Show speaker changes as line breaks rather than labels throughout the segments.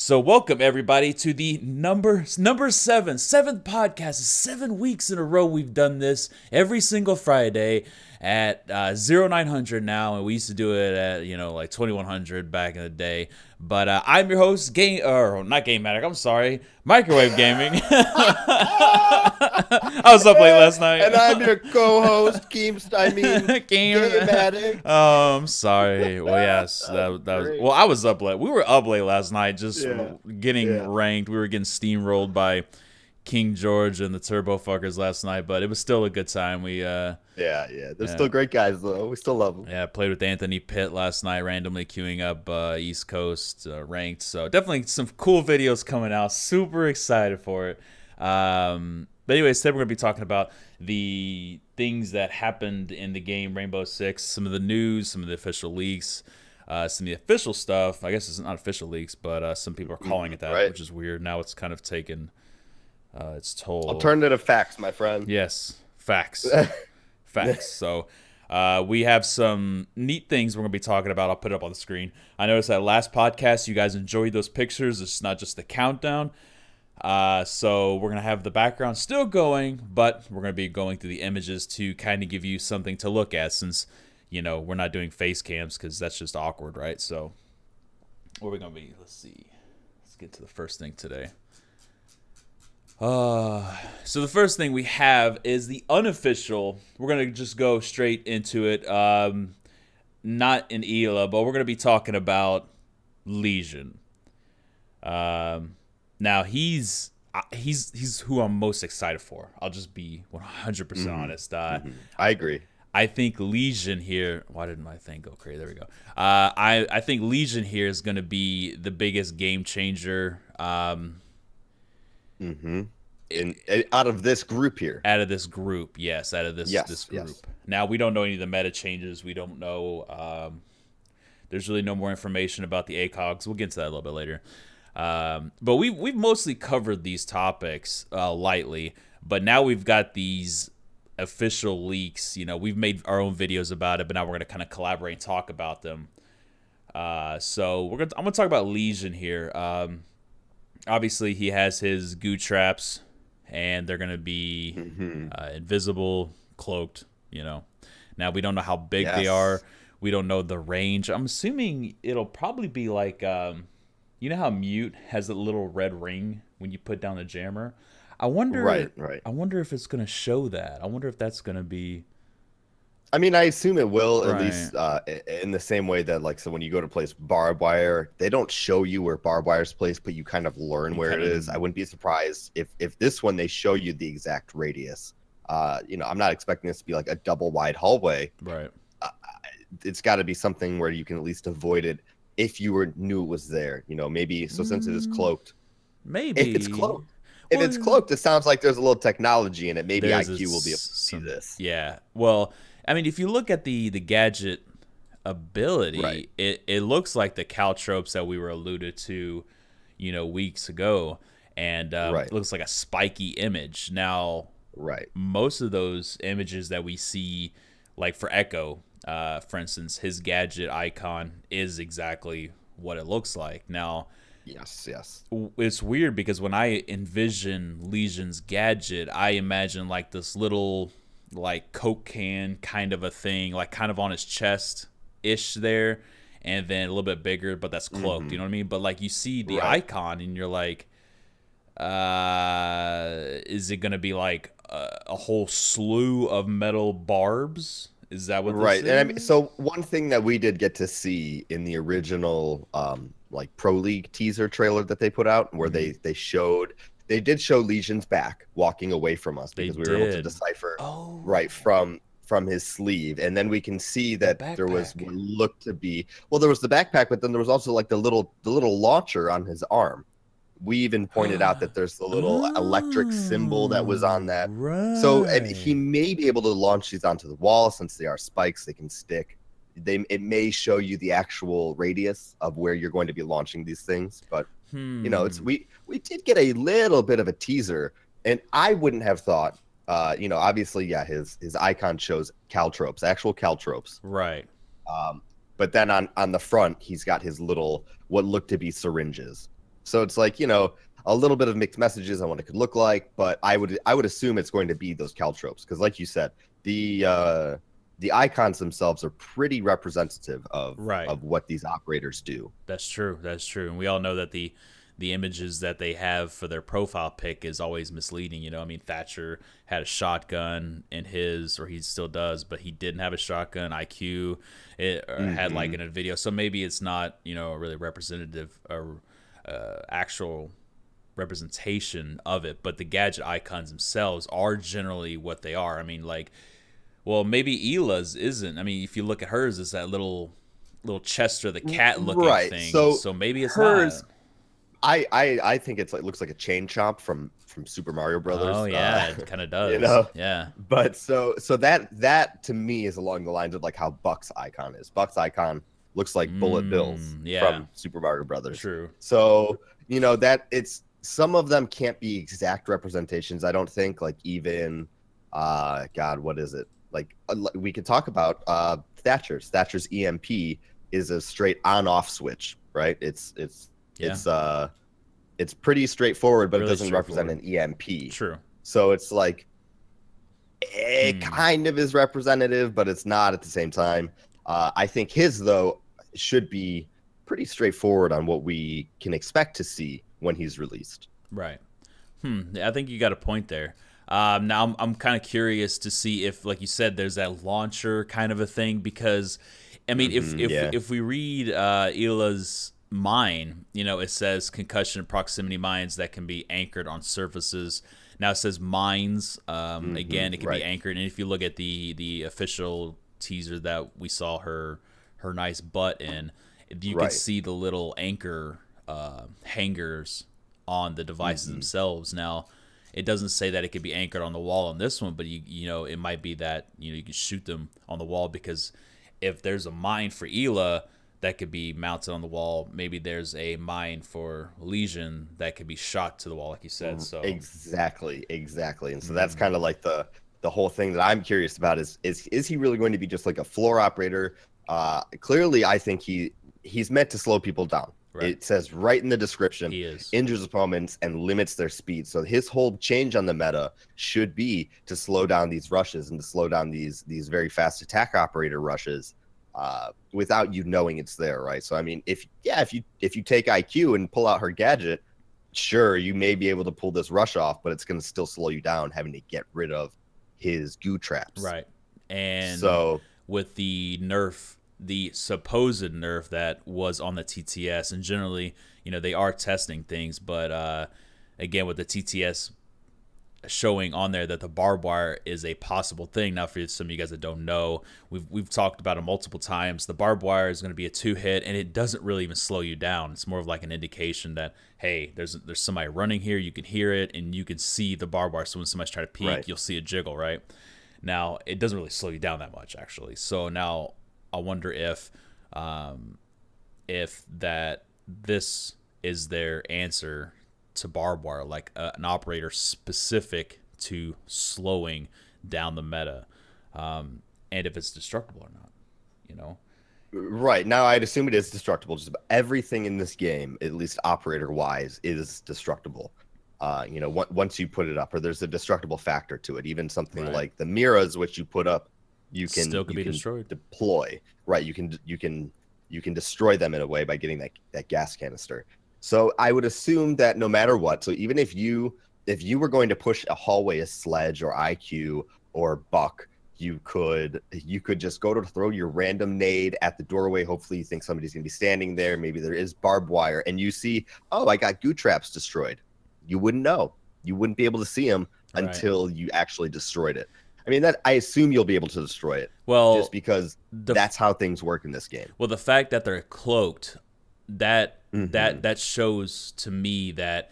So welcome everybody to the seventh podcast. 7 weeks in a row we've done this every single Friday at 0900 now, and we used to do it at like 2100 back in the day. But I'm your host, GameAddicts. I'm sorry, Microwave Gaming. I was up late last night,
and I'm your co-host, GameAddicts.
Oh, I'm sorry. Well, yes, that was. Well, I was up late. We were up late last night, just getting ranked. We were getting steamrolled by King George and the Turbo Fuckers last night, but it was still a good time. We
they're still great guys though. We still love them.
Yeah, played with Anthony Pitt last night, randomly queuing up East Coast ranked. So definitely some cool videos coming out. Super excited for it. But anyways, today we're gonna be talking about the things that happened in the game Rainbow Six, some of the news, some of the official leaks, some of the official stuff. I guess it's not official leaks, but some people are calling it that, which is weird. Now it's kind of taken its toll.
Alternative facts, my friend.
Yes, facts. Facts. So we have some neat things we're going to be talking about. I'll put it up on the screen. I noticed that last podcast, you guys enjoyed those pictures. It's not just the countdown. So we're going to have the background still going, but we're going to be going through the images to kind of give you something to look at since, we're not doing face cams because that's just awkward, right? So what are we going to be? Let's see. Let's get to the first thing today. So the first thing we have is the unofficial. We're going to just go straight into it. Not in Ela, but we're going to be talking about Lesion. Now he's who I'm most excited for. I'll just be 100% honest.
I agree.
I think Lesion here. Why didn't my thing go crazy? There we go. I think Lesion here is going to be the biggest game changer.
Out of this group here.
Out of this group, yes. Out of this group. Yes. Now we don't know any of the meta changes. We don't know. There's really no more information about the ACOGs. We'll get into that a little bit later. But we've mostly covered these topics lightly. But now we've got these official leaks. We've made our own videos about it, but now we're gonna kind of collaborate and talk about them. So I'm gonna talk about Lesion here. Obviously, he has his goo traps, and they're going to be invisible, cloaked, Now, we don't know how big they are. We don't know the range. I'm assuming it'll probably be like, you know how Mute has a little red ring when you put down the jammer? I wonder,
right.
I wonder if it's going to show that. I wonder if that's going to be...
I mean, I assume it will, at least in the same way that, so when you go to place barbed wire, they don't show you where barbed wire is placed, but you kind of learn where it is. I wouldn't be surprised if this one, they show you the exact radius. I'm not expecting this to be like a double wide hallway.
Right.
It's got to be something where you can at least avoid it if you knew it was there. Maybe, so since it is cloaked.
Maybe.
If it's cloaked. If it's cloaked, it sounds like there's a little technology in it. Maybe IQ will be able to see this.
Yeah. Well... I mean, if you look at the gadget ability, it looks like the caltropes that we were alluded to, weeks ago, and it looks like a spiky image. Now, most of those images that we see, like for Echo, for instance, his gadget icon is exactly what it looks like. Now,
yes,
it's weird because when I envision Lesion's gadget, I imagine like this little... like Coke can kind of a thing, like kind of on his chest ish there, and then a little bit bigger, but that's cloaked. You know what I mean? But like you see the icon and you're like, is it gonna be like a whole slew of metal barbs? Is that what this is?
And I mean, so one thing that we did get to see in the original like Pro League teaser trailer that they put out, where they did show Lesion's back walking away from us because we were able to decipher from his sleeve, and then we can see that there was what looked to be there was the backpack, but then there was also like the little launcher on his arm. We even pointed out that there's the little electric symbol that was on that. So and he may be able to launch these onto the wall since they are spikes; they can stick. It may show you the actual radius of where you're going to be launching these things, but it's we did get a little bit of a teaser, and I wouldn't have thought, obviously, his icon shows caltropes, actual caltropes,
right?
But then on the front, he's got his little what looked to be syringes. So it's like, you know, a little bit of mixed messages on what it could look like, but I would assume it's going to be those caltropes because, like you said, the icons themselves are pretty representative of what these operators do.
That's true. That's true. And we all know that the images that they have for their profile pic is always misleading. You know, I mean, Thatcher had a shotgun in his, or he still does, but he didn't have a shotgun. IQ had like in a video. So maybe it's not, you know, really representative or actual representation of it, but the gadget icons themselves are generally what they are. I mean, like, well, maybe Ela's isn't. I mean, if you look at hers, it's that little Chester the cat looking thing. So maybe it's hers. Not.
I think it's like looks like a chain chomp from Super Mario Brothers.
Oh yeah, it kind of does.
You know?
Yeah.
But so that to me is along the lines of like how Buck's icon is. Buck's icon looks like Bullet Bill's from Super Mario Brothers.
True.
So, you know, that it's some of them can't be exact representations, I don't think. Like even God, what is it? Like we could talk about Thatcher's. Thatcher's EMP is a straight on-off switch, right? It's pretty straightforward, but really it doesn't represent an EMP.
True.
So it's like it kind of is representative, but it's not at the same time. I think his though should be pretty straightforward on what we can expect to see when he's released.
Right. I think you got a point there. Now I'm kind of curious to see if, like you said, there's that launcher kind of a thing, because I mean, if we read Ela's mine, you know, it says concussion and proximity mines that can be anchored on surfaces. Now it says mines. Again, it can be anchored, and if you look at the official teaser that we saw her nice butt in, you can see the little anchor hangers on the devices themselves. Now, it doesn't say that it could be anchored on the wall on this one, but you know, it might be that, you know, you can shoot them on the wall, because if there's a mine for Ela that could be mounted on the wall, maybe there's a mine for Lesion that could be shot to the wall, like you said. So
exactly. And so that's kind of like the whole thing that I'm curious about is he really going to be just like a floor operator? Clearly, I think he's meant to slow people down. Right. It says right in the description, injures opponents and limits their speed. So his whole change on the meta should be to slow down these rushes and to slow down these very fast attack operator rushes without you knowing it's there, right? So I mean, if you take IQ and pull out her gadget, sure, you may be able to pull this rush off, but it's going to still slow you down having to get rid of his goo traps.
Right. And
so
with the nerf, the supposed nerf that was on the TTS, and generally, you know, they are testing things, but again, with the TTS showing on there that the barbed wire is a possible thing. Now, for some of you guys that don't know, we've talked about it multiple times. The barbed wire is going to be a 2-hit, and it doesn't really even slow you down. It's more of like an indication that, hey, there's somebody running here. You can hear it, and you can see the barbed wire. So when somebody's trying to peek, you'll see a jiggle, right? Now, it doesn't really slow you down that much, actually. So now I wonder if this is their answer to barbed wire, like an operator specific to slowing down the meta, and if it's destructible or not, you know.
Right. Now, I'd assume it is destructible. Just about everything in this game, at least operator-wise, is destructible. You know, once you put it up, or there's a destructible factor to it. Even something like the Miras, which you put up, you can
still be destroyed.
Deploy. Right. You can destroy them in a way by getting that gas canister. So I would assume that no matter what, so even if you were going to push a hallway, a Sledge or IQ or Buck, you could just go to throw your random nade at the doorway. Hopefully you think somebody's gonna be standing there. Maybe there is barbed wire, and you see, oh, I got goo traps destroyed. You wouldn't know. You wouldn't be able to see them until you actually destroyed it. I mean, that I assume you'll be able to destroy it. Well, just because that's how things work in this game.
Well, the fact that they're cloaked, that shows to me that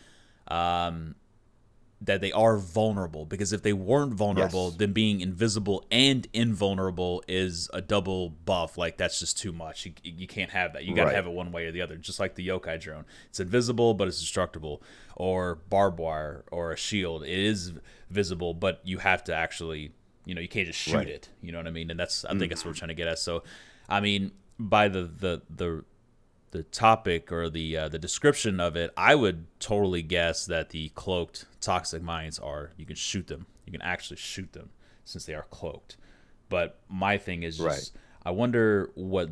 that they are vulnerable, because if they weren't vulnerable, then being invisible and invulnerable is a double buff. Like, that's just too much. You can't have that. You got to have it one way or the other, just like the yokai drone. It's invisible, but it's destructible. Or barbed wire or a shield. It is visible, but you have to actually, you know, you can't just shoot it. You know what I mean? And that's, I think that's what we're trying to get at. So, I mean, by the topic or the description of it, I would totally guess that the cloaked toxic mines are, you can shoot them. You can actually shoot them since they are cloaked. But my thing is just, I wonder what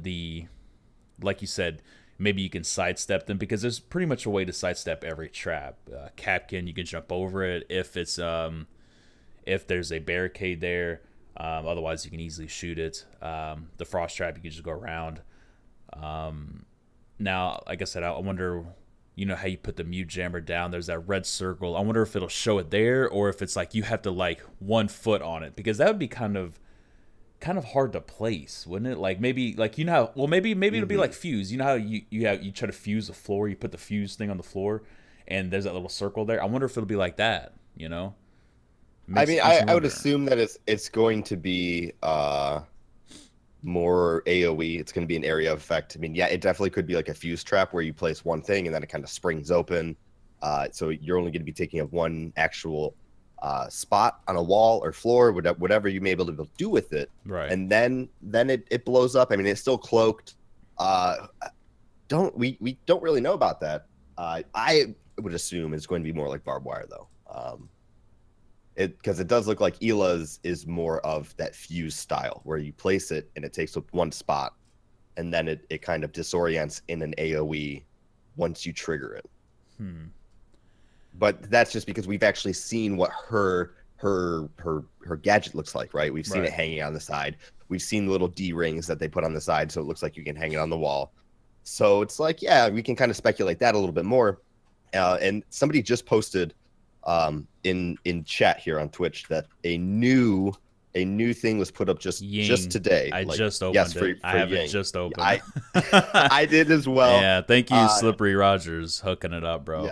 like you said, maybe you can sidestep them, because there's pretty much a way to sidestep every trap. Capkin, you can jump over it if there's a barricade there. Otherwise, you can easily shoot it. The frost trap, you can just go around. Now, like I said, I wonder, you know how you put the mute jammer down, there's that red circle. I wonder if it'll show it there, or if it's like you have to like 1 foot on it, because that would be kind of hard to place, wouldn't it? Like maybe, like, you know how, well, maybe it'll be like fuse. You know how you try to fuse the floor, you put the fuse thing on the floor and there's that little circle there. I wonder if it'll be like that, you know?
I would assume that it's going to be more AoE. It's going to be an area of effect. I mean, yeah, it definitely could be like a fuse trap where you place one thing and then it kind of springs open. So you're only going to be taking up one actual spot on a wall or floor, whatever you may be able to do with it.
Right.
And then it blows up. I mean, it's still cloaked. We don't really know about that. I would assume it's going to be more like barbed wire, though. Because it does look like Ela's is more of that fuse style where you place it and it takes up one spot and then it kind of disorients in an AoE once you trigger it. But that's just because we've actually seen what her gadget looks like, right? We've seen it hanging on the side. We've seen the little D rings that they put on the side, so it looks like you can hang it on the wall. So it's like, yeah, we can kind of speculate that a little bit more. And somebody just posted in chat here on Twitch that a new thing was put up just today.
I just opened it. I have it just open.
I did as well.
Yeah, thank you, Slippery Rogers, hooking it up, bro.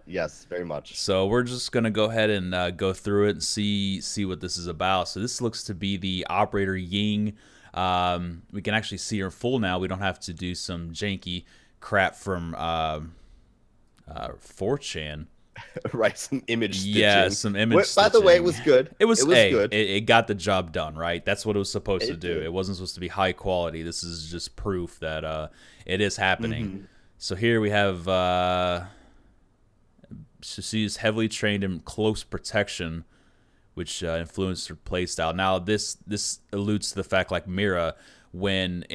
Yes, very much.
So we're just gonna go ahead and go through it and see what this is about. So this looks to be the operator Ying. We can actually see her full now. We don't have to do some janky crap from 4chan.
Right, some image stitching.
Yeah, some image
stitching. By the way, it was good.
It was
good.
It got the job done, right? That's what it was supposed to do. It wasn't supposed to be high quality. This is just proof that it is happening. So here we have she's heavily trained in close protection, which influenced her playstyle. Now this alludes to the fact, like Mira, in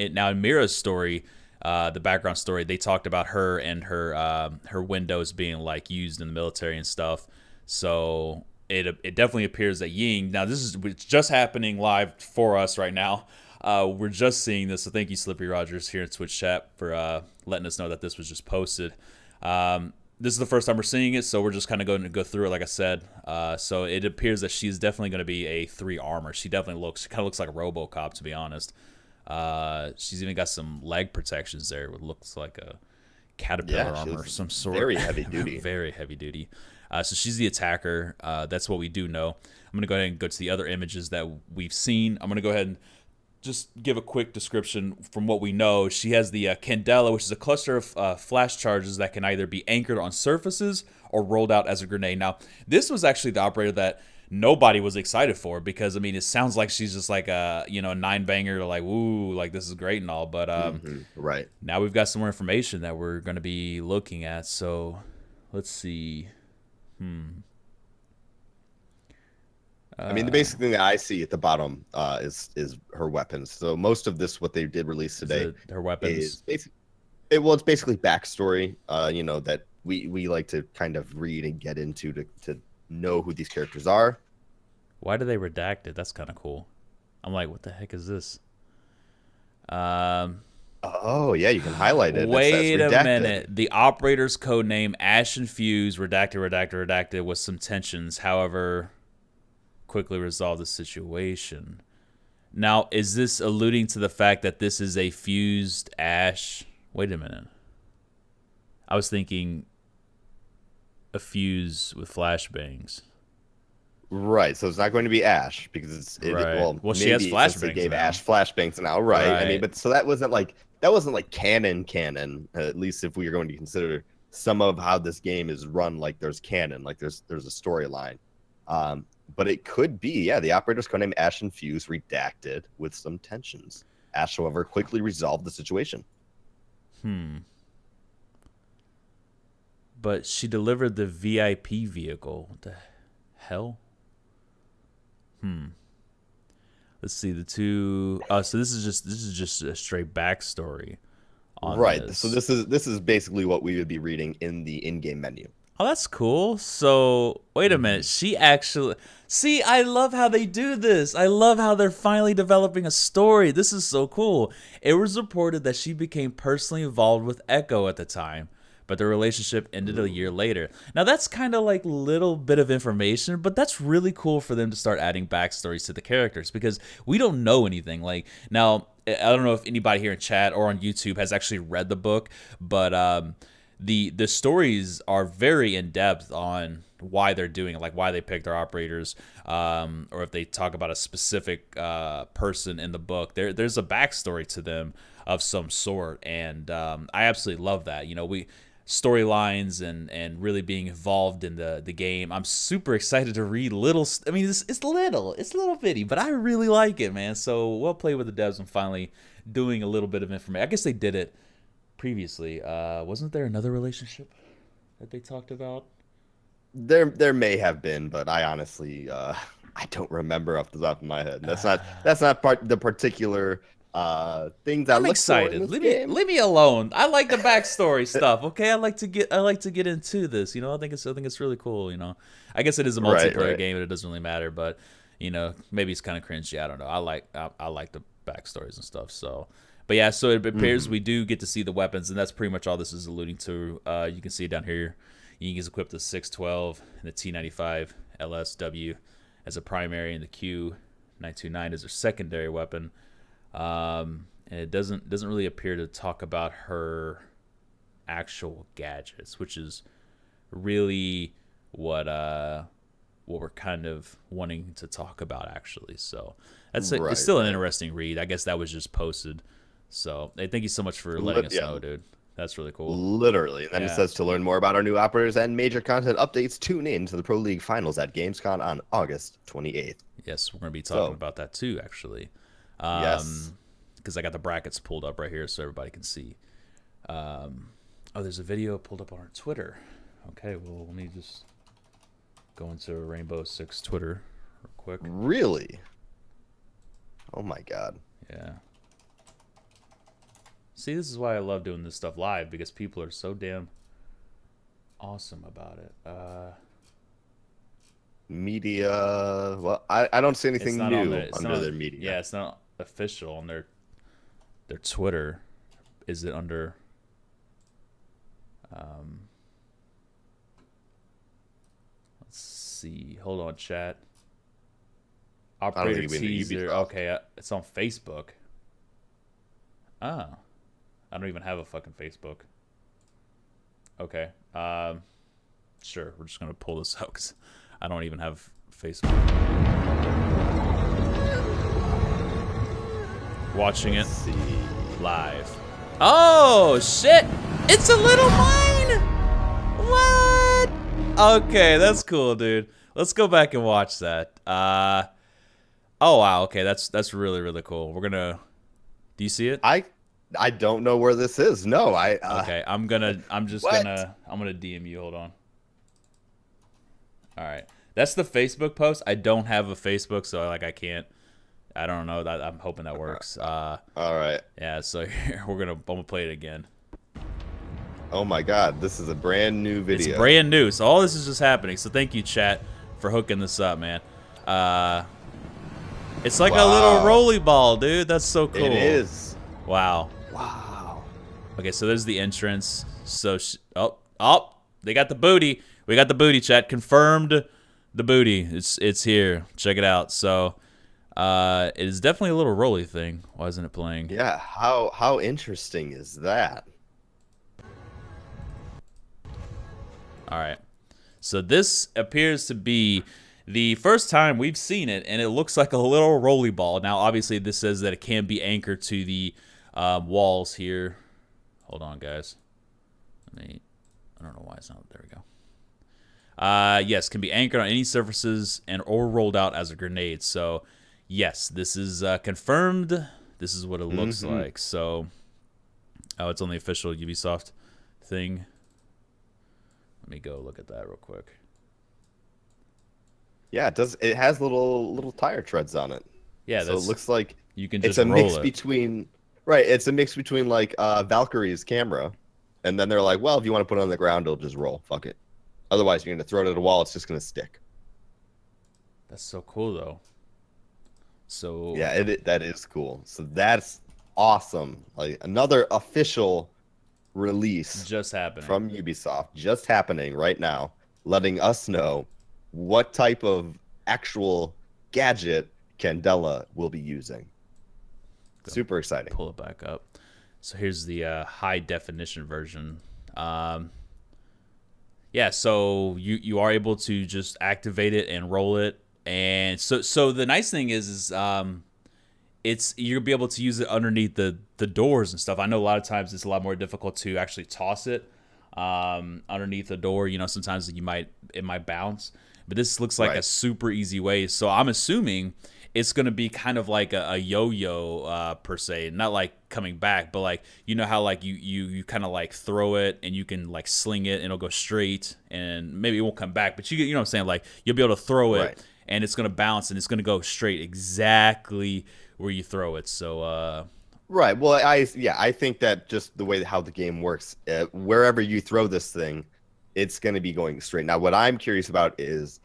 Mira's story, the background story, they talked about her and her windows being like used in the military and stuff. So it definitely appears that Ying, now it's just happening live for us right now. We're just seeing this, so thank you, Slippery Rogers, here in Twitch chat for letting us know that this was just posted. This is the first time we're seeing it, so we're just kind of going to go through it, like I said. So it appears that she's definitely going to be a 3 armor. She definitely kind of looks like a RoboCop, to be honest. She's even got some leg protections there. It looks like a caterpillar armor of some sort.
Very heavy duty.
Very heavy duty. So she's the attacker. That's what we do know. I'm going to go ahead and go to the other images that we've seen. I'm going to go ahead and just give a quick description from what we know. She has the Candela, which is a cluster of flash charges that can either be anchored on surfaces or rolled out as a grenade. Now, this was actually the operator that nobody was excited for, because I mean, it sounds like she's just like a 9-banger, like, ooh, like this is great and all, but
right
now we've got some more information that we're going to be looking at. So let's see.
I mean, the basic thing that I see at the bottom is her weapons. So most of this, what they did release today,
her weapons,
is it's basically backstory. That we like to kind of read and get into to know who these characters are.
Why do they redact it? That's kind of cool. I'm like, what the heck is this?
Oh yeah, you can highlight it.
Wait a minute. The operator's code name Ash and Fuse, redacted with some tensions. However, quickly resolve the situation. Now, is this alluding to the fact that this is a fused Ash? Wait a minute. I was thinking a fuse with flashbangs.
Right, so it's not going to be Ash because
well, she has flashbangs.
They gave
now.
Ash flashbangs now, right? I mean, but so that wasn't like canon. At least if we are going to consider some of how this game is run, like there's canon, like there's a storyline. But it could be, the operator's code name Ash and Fuse, redacted with some tensions. Ash, however, quickly resolved the situation.
but she delivered the VIP vehicle. What the hell? Let's see the two. Oh, so this is just a straight backstory on this.
So this is basically what we would be reading in the in-game menu.
Oh, that's cool. So wait a minute. She actually see. I love how they do this. I love how they're finally developing a story. This is so cool. It was reported that she became personally involved with Echo at the time, but the relationship ended a year later. Now that's kind of like little bit of information, but that's really cool for them to start adding backstories to the characters because we don't know anything. Like now, I don't know if anybody here in chat or on YouTube has actually read the book, but the stories are very in depth on why they're doing it, like why they pick their operators, or if they talk about a specific person in the book. There's a backstory to them of some sort, and I absolutely love that. You know, storylines and really being involved in the game. I'm super excited to read little. I mean, it's little bitty, but I really like it, man. So well played with the devs and finally doing a little bit of information. I guess they did it previously. Wasn't there another relationship that they talked about?
There may have been, but I honestly I don't remember off the top of my head. That's not the particular things I
I'm
look
excited.
For in this game.
Leave me alone. I like the backstory stuff. Okay, I like to get into this. You know, I think it's really cool. You know, I guess it is a multiplayer game, and it doesn't really matter. But you know, maybe it's kind of cringy. I don't know. I like the backstories and stuff. So. But yeah, so it appears we do get to see the weapons, and that's pretty much all this is alluding to. You can see it down here. Ying is equipped with 612 and the T95 LSW as a primary, and the Q929 as a secondary weapon. And it doesn't really appear to talk about her actual gadgets, which is really what we're kind of wanting to talk about, actually. So it's still an interesting read. I guess that was just posted. So, hey, thank you so much for letting us know, dude. That's really cool.
Literally. And then it says to learn more about our new operators and major content updates, tune in to the Pro League Finals at Gamescom on August 28th.
Yes, we're going to be talking about that too, actually. Yes. Because I got the brackets pulled up right here so everybody can see. Oh, there's a video pulled up on our Twitter. Okay, well, let me just go into Rainbow Six Twitter real quick.
Really? Oh, my God.
Yeah. See, this is why I love doing this stuff live, because people are so damn awesome about it.
Media. Well, I don't see anything new under their media.
Yeah, it's not official on their Twitter. Is it under? Let's see. Hold on, chat. Operator teaser. Okay, it's on Facebook. Ah. I don't even have a fucking Facebook. Okay. Sure. We're just going to pull this out because I don't even have Facebook. Watching it live. Oh, shit. It's a little mine. What? Okay, that's cool, dude. Let's go back and watch that. Oh, wow. Okay, that's really, really cool. We're going to... Do you see it?
I don't know where this is. No,
okay, I'm gonna DM you. Hold on. All right, that's the Facebook post. I don't have a Facebook, so I can't. I don't know. I'm hoping that works.
All right.
Yeah. So here I'm gonna play it again.
Oh my God, this is a brand new video.
It's brand new. So all this is just happening. So thank you, chat, for hooking this up, man. It's like a little rolly ball, dude. That's so cool.
It is.
Wow.
Wow.
Okay, so there's the entrance. So, they got the booty. We got the booty, chat. Confirmed the booty. It's here. Check it out. So, it is definitely a little rolly thing. Why isn't it playing?
Yeah, how interesting is that?
All right. So this appears to be the first time we've seen it, and it looks like a little rolly ball. Now, obviously, this says that it can be anchored to the walls here. Hold on, guys. I don't know why it's not. There we go. Yes, can be anchored on any surfaces or rolled out as a grenade. So, yes, this is confirmed. This is what it looks like. So, it's on the official Ubisoft thing. Let me go look at that real quick.
Yeah, it does. It has little tire treads on it.
Yeah,
so it looks like
you can just
it's a
roll
mix between It's a mix between like Valkyrie's camera, and then they're like, well, if you want to put it on the ground, it'll just roll. Fuck it. Otherwise, you're gonna throw it at a wall. It's just gonna stick.
That's so cool, though. So
yeah, that is cool. So that's awesome. Like another official release
just happening
from Ubisoft, just happening right now, letting us know what type of actual gadget Candela will be using. Super exciting.
Pull it back up. So here's the high definition version. Yeah, so you are able to just activate it and roll it. And so the nice thing is it's you'll be able to use it underneath the doors and stuff. I know a lot of times it's a lot more difficult to actually toss it underneath the door. You know, sometimes it might bounce. But this looks like a super easy way. So I'm assuming it's going to be kind of like a yo-yo per se. Not like coming back, but like, you know how like you kind of like throw it and you can like sling it and it'll go straight and maybe it won't come back. But you know what I'm saying? Like you'll be able to throw it and it's going to bounce and it's going to go straight exactly where you throw it. So
right. Well, I think that just the way how the game works, wherever you throw this thing, it's going to be going straight. Now, what I'm curious about is,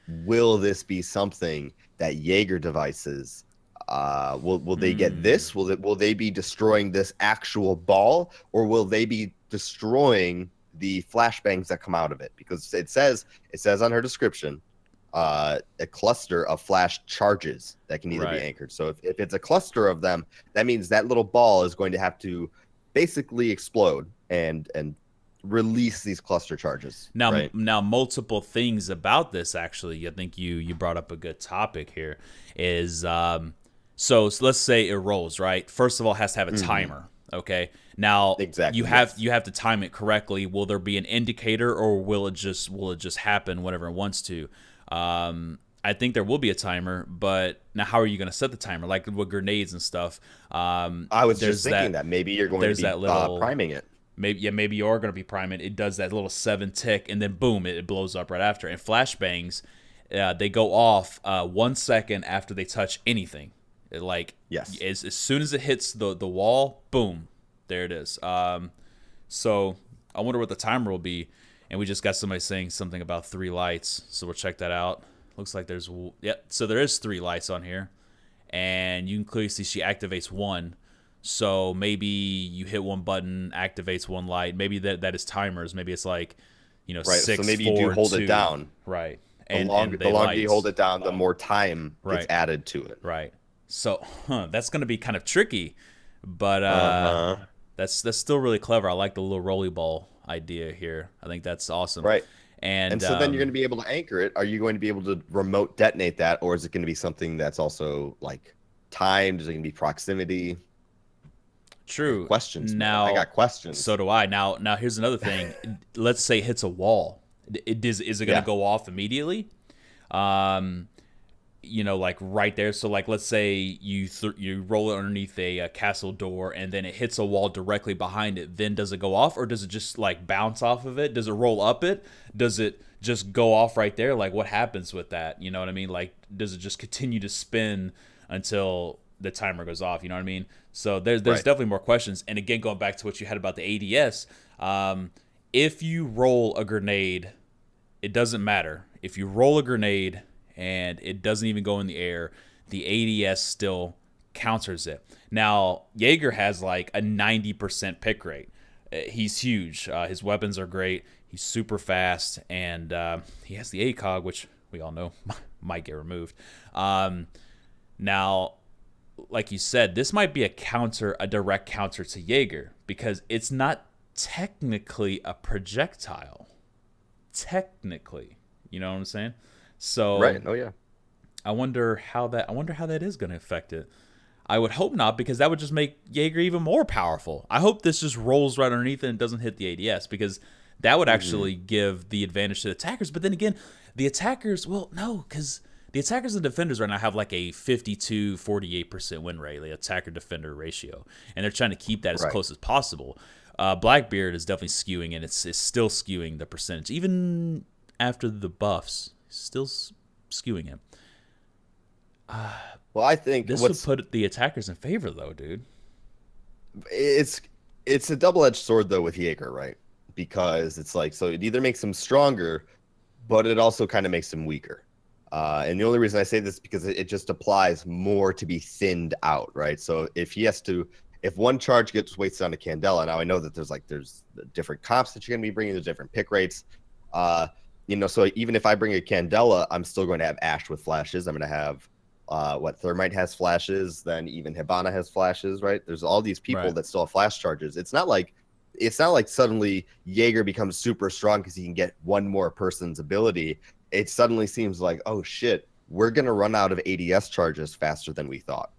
will this be something that Jaeger devices, will they get this? Will they be destroying this actual ball, or will they be destroying the flashbangs that come out of it? Because it says on her description, a cluster of flash charges that can either be anchored. So if it's a cluster of them, that means that little ball is going to have to basically explode and release these cluster charges.
Now multiple things about this, actually. I think you brought up a good topic here is so let's say it rolls, right? First of all, it has to have a timer. Okay, now you have to time it correctly. Will there be an indicator, or will it just happen whenever it wants to? I think there will be a timer, but now how are you going to set the timer? Like with grenades and stuff.
I was just thinking that maybe you're going to be priming it.
Maybe you are going to be priming. It does that little 7 tick, and then boom, it blows up right after. And flashbangs, they go off 1 second after they touch anything. As soon as it hits the wall, boom, there it is. So I wonder what the timer will be. And we just got somebody saying something about 3 lights, so we'll check that out. Looks like there's so there is 3 lights on here, and you can clearly see she activates 1. So maybe you hit 1 button, activates 1 light. Maybe that is timers. Maybe it's like, 6,
so maybe
4,
you do hold
2.
it down.
Right.
The longer you hold it down, the more time gets added to it.
Right. So that's going to be kind of tricky, but that's still really clever. I like the little rolly ball idea here. I think that's awesome.
Right.
And
so then you're going to be able to anchor it. Are you going to be able to remote detonate that, or is it going to be something that's also like timed? Is it going to be proximity?
True.
Questions.
Now
I got questions.
So do I. Now here's another thing. Let's say it hits a wall. Is it going to go off immediately? Like right there. So like let's say you roll it underneath a castle door and then it hits a wall directly behind it. Then does it go off, or does it just like bounce off of it? Does it roll up it? Does it just go off right there? Like what happens with that? You know what I mean? Like does it just continue to spin until the timer goes off? You know what I mean? So there's definitely more questions. And again, going back to what you had about the ADS, if you roll a grenade, it doesn't matter. If you roll a grenade and it doesn't even go in the air, the ADS still counters it. Now, Jaeger has like a 90% pick rate. He's huge. His weapons are great. He's super fast, and he has the ACOG, which we all know might get removed. Now, like you said, this might be a direct counter to Jaeger, because it's not technically a projectile. Technically, you know what I'm saying? So I wonder how that is going to affect it. I would hope not, because that would just make Jaeger even more powerful. I hope this just rolls right underneath it and doesn't hit the ADS, because that would actually give the advantage to the attackers. But then again, the attackers, well, no, because the attackers and defenders right now have like a 52-48% win rate, the attacker-defender ratio, and they're trying to keep that as close as possible. Blackbeard is definitely skewing, and it's still skewing the percentage. Even after the buffs, still skewing it.
Well, I think
this would put the attackers in favor, though, dude.
It's a double-edged sword, though, with Jaeger, right? Because it's like, so it either makes him stronger, but it also kind of makes him weaker. And the only reason I say this is because it just applies more to be thinned out, right? So if one charge gets wasted on a Candela, now I know that there's different comps that you're going to be bringing, there's different pick rates. So even if I bring a Candela, I'm still going to have Ashe with flashes. I'm going to have Thermite has flashes, then even Hibana has flashes, right? There's all these people that still have flash charges. It's not like suddenly Jaeger becomes super strong because he can get one more person's ability. It suddenly seems like, oh shit, we're gonna run out of ADS charges faster than we thought.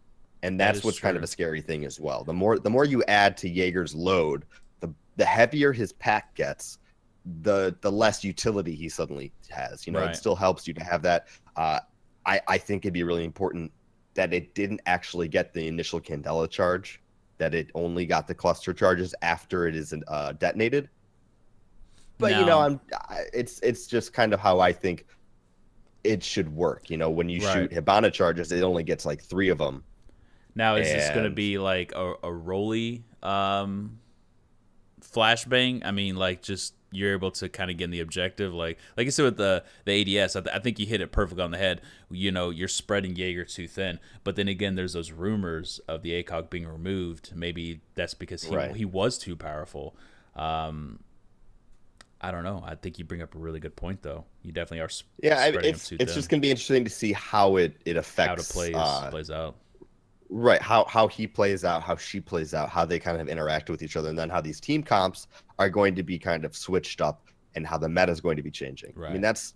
And that's what's kind of a scary thing as well. The more you add to Jaeger's load, the heavier his pack gets, the less utility he suddenly has. It still helps you to have that. I think it'd be really important that it didn't actually get the initial Candela charge, that it only got the cluster charges after it is detonated. But it's just kind of how I think it should work. When you shoot Hibana charges, it only gets like 3 of them.
Now is this going to be like a rolly flashbang? I mean, like just you're able to kind of get in the objective, like I said with the ADS. I think you hit it perfectly on the head. You're spreading Jaeger too thin, but then again, there's those rumors of the ACOG being removed. Maybe that's because he was too powerful. I don't know. I think you bring up a really good point, though. You definitely are.
It's just going to be interesting to see how it affects
how it plays out.
Right, how he plays out, how she plays out, how they kind of interact with each other, and then how these team comps are going to be kind of switched up, and how the meta is going to be changing. Right. I mean, that's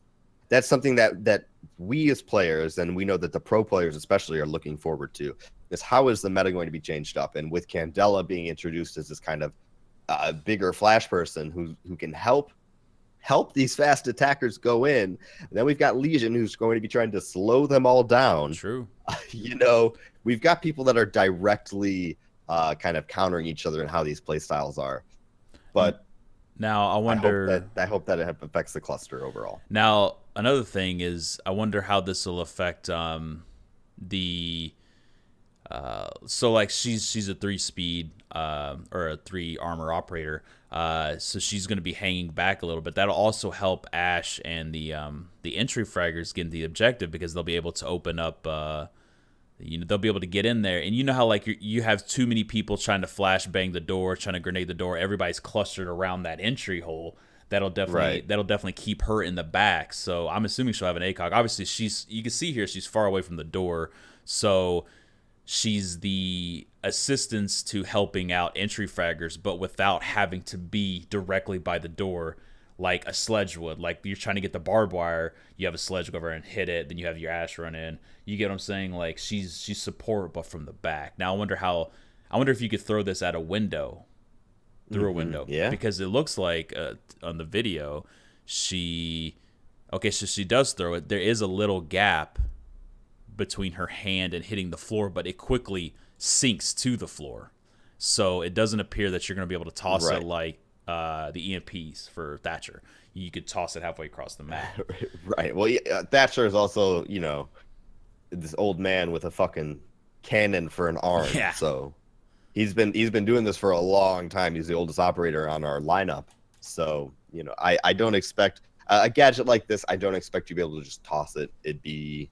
something that we as players, and we know that the pro players especially, are looking forward to, is how is the meta going to be changed up? And with Candela being introduced as this kind of bigger flash person who can help these fast attackers go in. And then we've got Lesion, who's going to be trying to slow them all down.
True.
We've got people that are directly kind of countering each other and how these play styles are. But
now I wonder.
I hope that it affects the cluster overall.
Now another thing is, I wonder how this will affect the. So like she's a 3-speed or a 3 armor operator. So she's going to be hanging back a little bit. That'll also help Ashe and the entry fraggers get the objective, because they'll be able to open up. They'll be able to get in there, and how like you have too many people trying to flash bang the door, trying to grenade the door. Everybody's clustered around that entry hole. That'll definitely keep her in the back. So I'm assuming she'll have an ACOG. Obviously, you can see here she's far away from the door, so she's the assistance to helping out entry fraggers, but without having to be directly by the door like a sledge would. Like you're trying to get the barbed wire, you have a sledge go over and hit it, then you have your Ashe run in. You get what I'm saying? Like she's support, but from the back. Now I wonder if you could throw this at a window, through a window.
Yeah.
Because it looks like on the video, so she does throw it. There is a little gap between her hand and hitting the floor, but it quickly sinks to the floor. So it doesn't appear that you're going to be able to toss it like the EMPs for Thatcher. You could toss it halfway across the map.
Right. Well, Thatcher is also, this old man with a fucking cannon for an arm. Yeah. So he's been doing this for a long time. He's the oldest operator on our lineup. So, I don't expect a gadget like this. I don't expect you to be able to just toss it. It'd be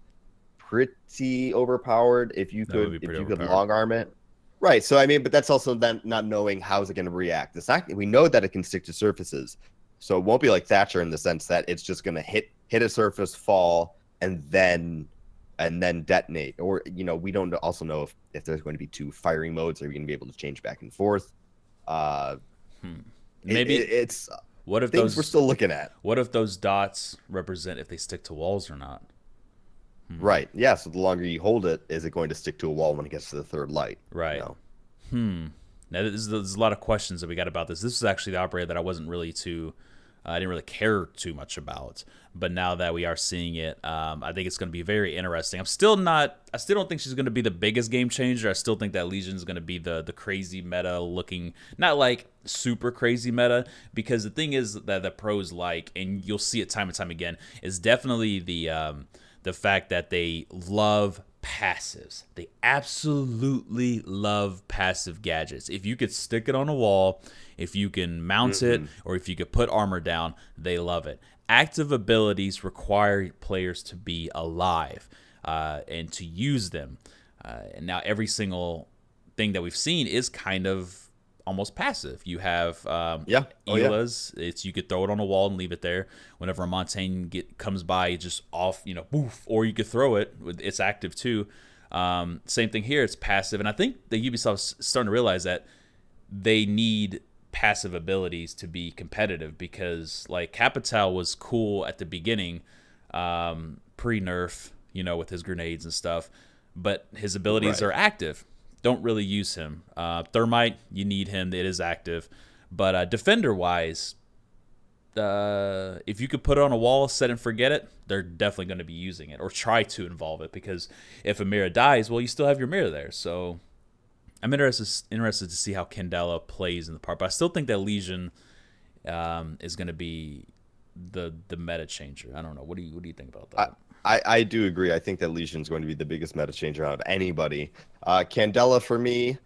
pretty overpowered if you could long arm it. Right. So but that's also then not knowing how is it going to react. We know that it can stick to surfaces, so it won't be like Thatcher in the sense that it's just going to hit a surface, fall, and then detonate. Or we don't also know if there's going to be 2 firing modes. Are we going to be able to change back and forth?
Maybe
it's
what if
things we're still looking at.
What if those dots represent if they stick to walls or not?
Right. Yeah. So the longer you hold it, is it going to stick to a wall when it gets to the 3rd light?
Right. Now there's a lot of questions that we got about this. This is actually the operator that I wasn't really too I didn't really care too much about. But now that we are seeing it, I think it's going to be very interesting. I still don't think she's going to be the biggest game changer. I still think that Lesion is going to be the crazy meta looking, not like super crazy meta, because the thing is that the pros like, and you'll see it time and time again, is definitely the fact that they love passives. They absolutely love passive gadgets. If you could stick it on a wall, if you can mount it, or if you could put armor down, they love it. Active abilities require players to be alive and to use them. And now every single thing that we've seen is kind of almost passive. You have Ela's. It's you could throw it on a wall and leave it there. Whenever a Montaigne comes by, it just off, boof. Or you could throw it. It's active too. Same thing here. It's passive. And I think the Ubisoft's starting to realize that they need passive abilities to be competitive, because like Capital was cool at the beginning, pre-nerf, with his grenades and stuff, but his abilities are active. Don't really use him. Thermite, you need him. It is active. But defender-wise, if you could put it on a wall, set and forget it, they're definitely going to be using it or try to involve it, because if a mirror dies, well, you still have your mirror there. So I'm interested to see how Candela plays in the part. But I still think that Lesion is going to be the meta changer. I don't know. What do you think about that?
I do agree. I think that Lesion is going to be the biggest meta changer out of anybody. Candela, for me,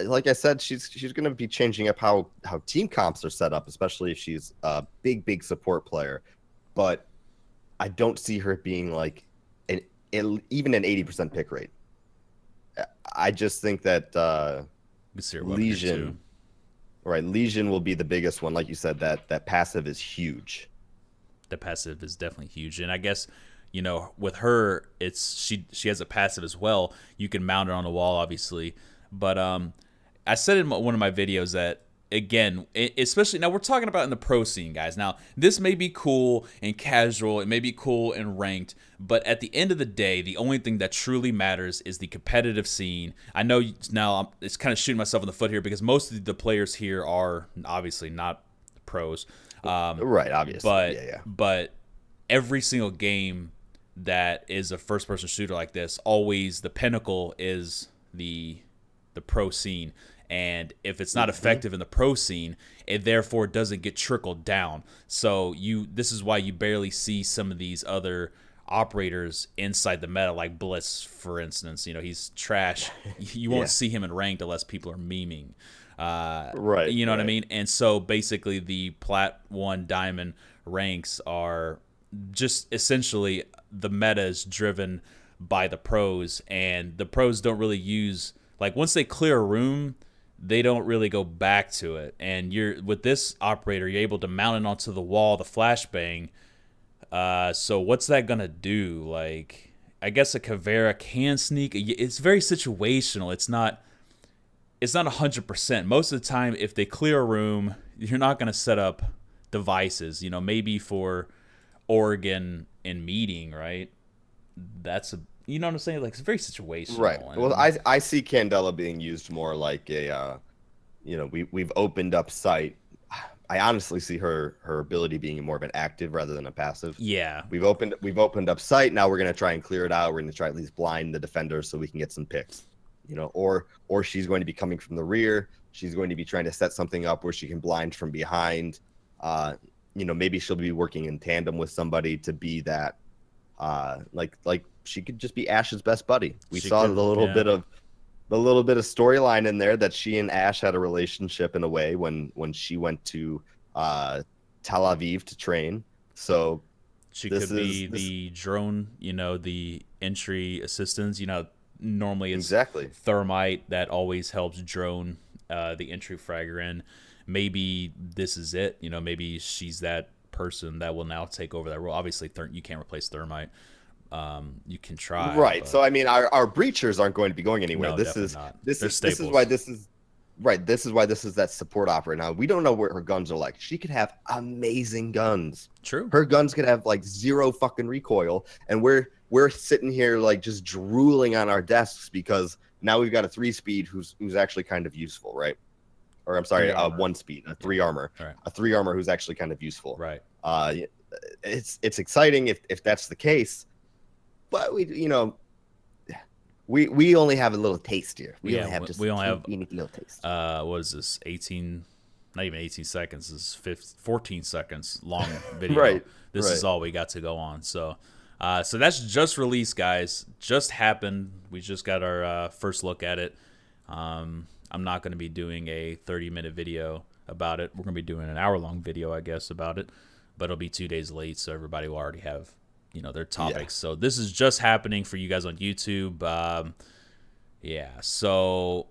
like I said, she's going to be changing up how team comps are set up, especially if she's a big support player. But I don't see her being like even an 80% pick rate. I just think that Lesion, Lesion will be the biggest one. Like you said, that passive is huge.
The passive is definitely huge, and I guess, with her, she has a passive as well. You can mount it on the wall, obviously. But I said in one of my videos that, again, especially now we're talking about in the pro scene, guys. Now, this may be cool and casual. It may be cool and ranked. But at the end of the day, the only thing that truly matters is the competitive scene. I know now it's kind of shooting myself in the foot here, because most of the players here are obviously not pros.
Obviously.
But every single game that is a first-person shooter like this, always the pinnacle is the pro scene. And if it's not effective in the pro scene, it therefore doesn't get trickled down. So this is why you barely see some of these other operators inside the meta, like Bliss, for instance. He's trash. You won't see him in ranked unless people are memeing. You know what I mean? And so basically the Plat 1 Diamond ranks are just essentially the meta is driven by the pros, and the pros don't really use, like, once they clear a room, they don't really go back to it. And with this operator, you're able to mount it onto the wall, the flashbang. So what's that gonna do? Like, I guess a Caveira can sneak. It's very situational. It's not 100%. Most of the time, if they clear a room, you're not gonna set up devices. Maybe for Oregon and meeting, right? That's you know what I'm saying? Like, it's very situational.
Right. Well, I see Candela being used more like a, we've opened up sight. I honestly see her ability being more of an active rather than a passive.
Yeah.
We've opened up sight. Now we're gonna try and clear it out. We're gonna try at least blind the defenders so we can get some picks. Or she's going to be coming from the rear. She's going to be trying to set something up where she can blind from behind. Maybe she'll be working in tandem with somebody to be that, like she could just be Ash's best buddy. We saw the little bit of storyline in there that she and Ash had a relationship in a way when she went to Tel Aviv to train. So
she could be the drone, the entry assistance. Normally it's Thermite that always helps drone the entry fragger in. Maybe this is it. Maybe she's that person that will now take over that role. Obviously, you can't replace Thermite. You can try.
Right.
But...
So I mean, our breachers aren't going to be going anywhere.
No,
this is
why
this is that support operator. Now we don't know where her guns are like. She could have amazing guns.
True.
Her guns could have like 0 fucking recoil, and we're sitting here like just drooling on our desks because now we've got a 3-speed who's actually kind of useful, right? or I'm sorry, 1 speed, a 3 armor, a 3 armor who's actually kind of useful.
Right.
It's exciting if that's the case, but we only have a little taste here. We only have a little taste.
What is this? 18, not even 18 seconds. This is 14 seconds long video.
Right.
This is all we got to go on. So that's just released, guys. Just happened. We just got our first look at it. I'm not going to be doing a 30-minute video about it. We're going to be doing an hour-long video, I guess, about it. But it'll be 2 days late, so everybody will already have, their topics. So this is just happening for you guys on YouTube. Yeah, so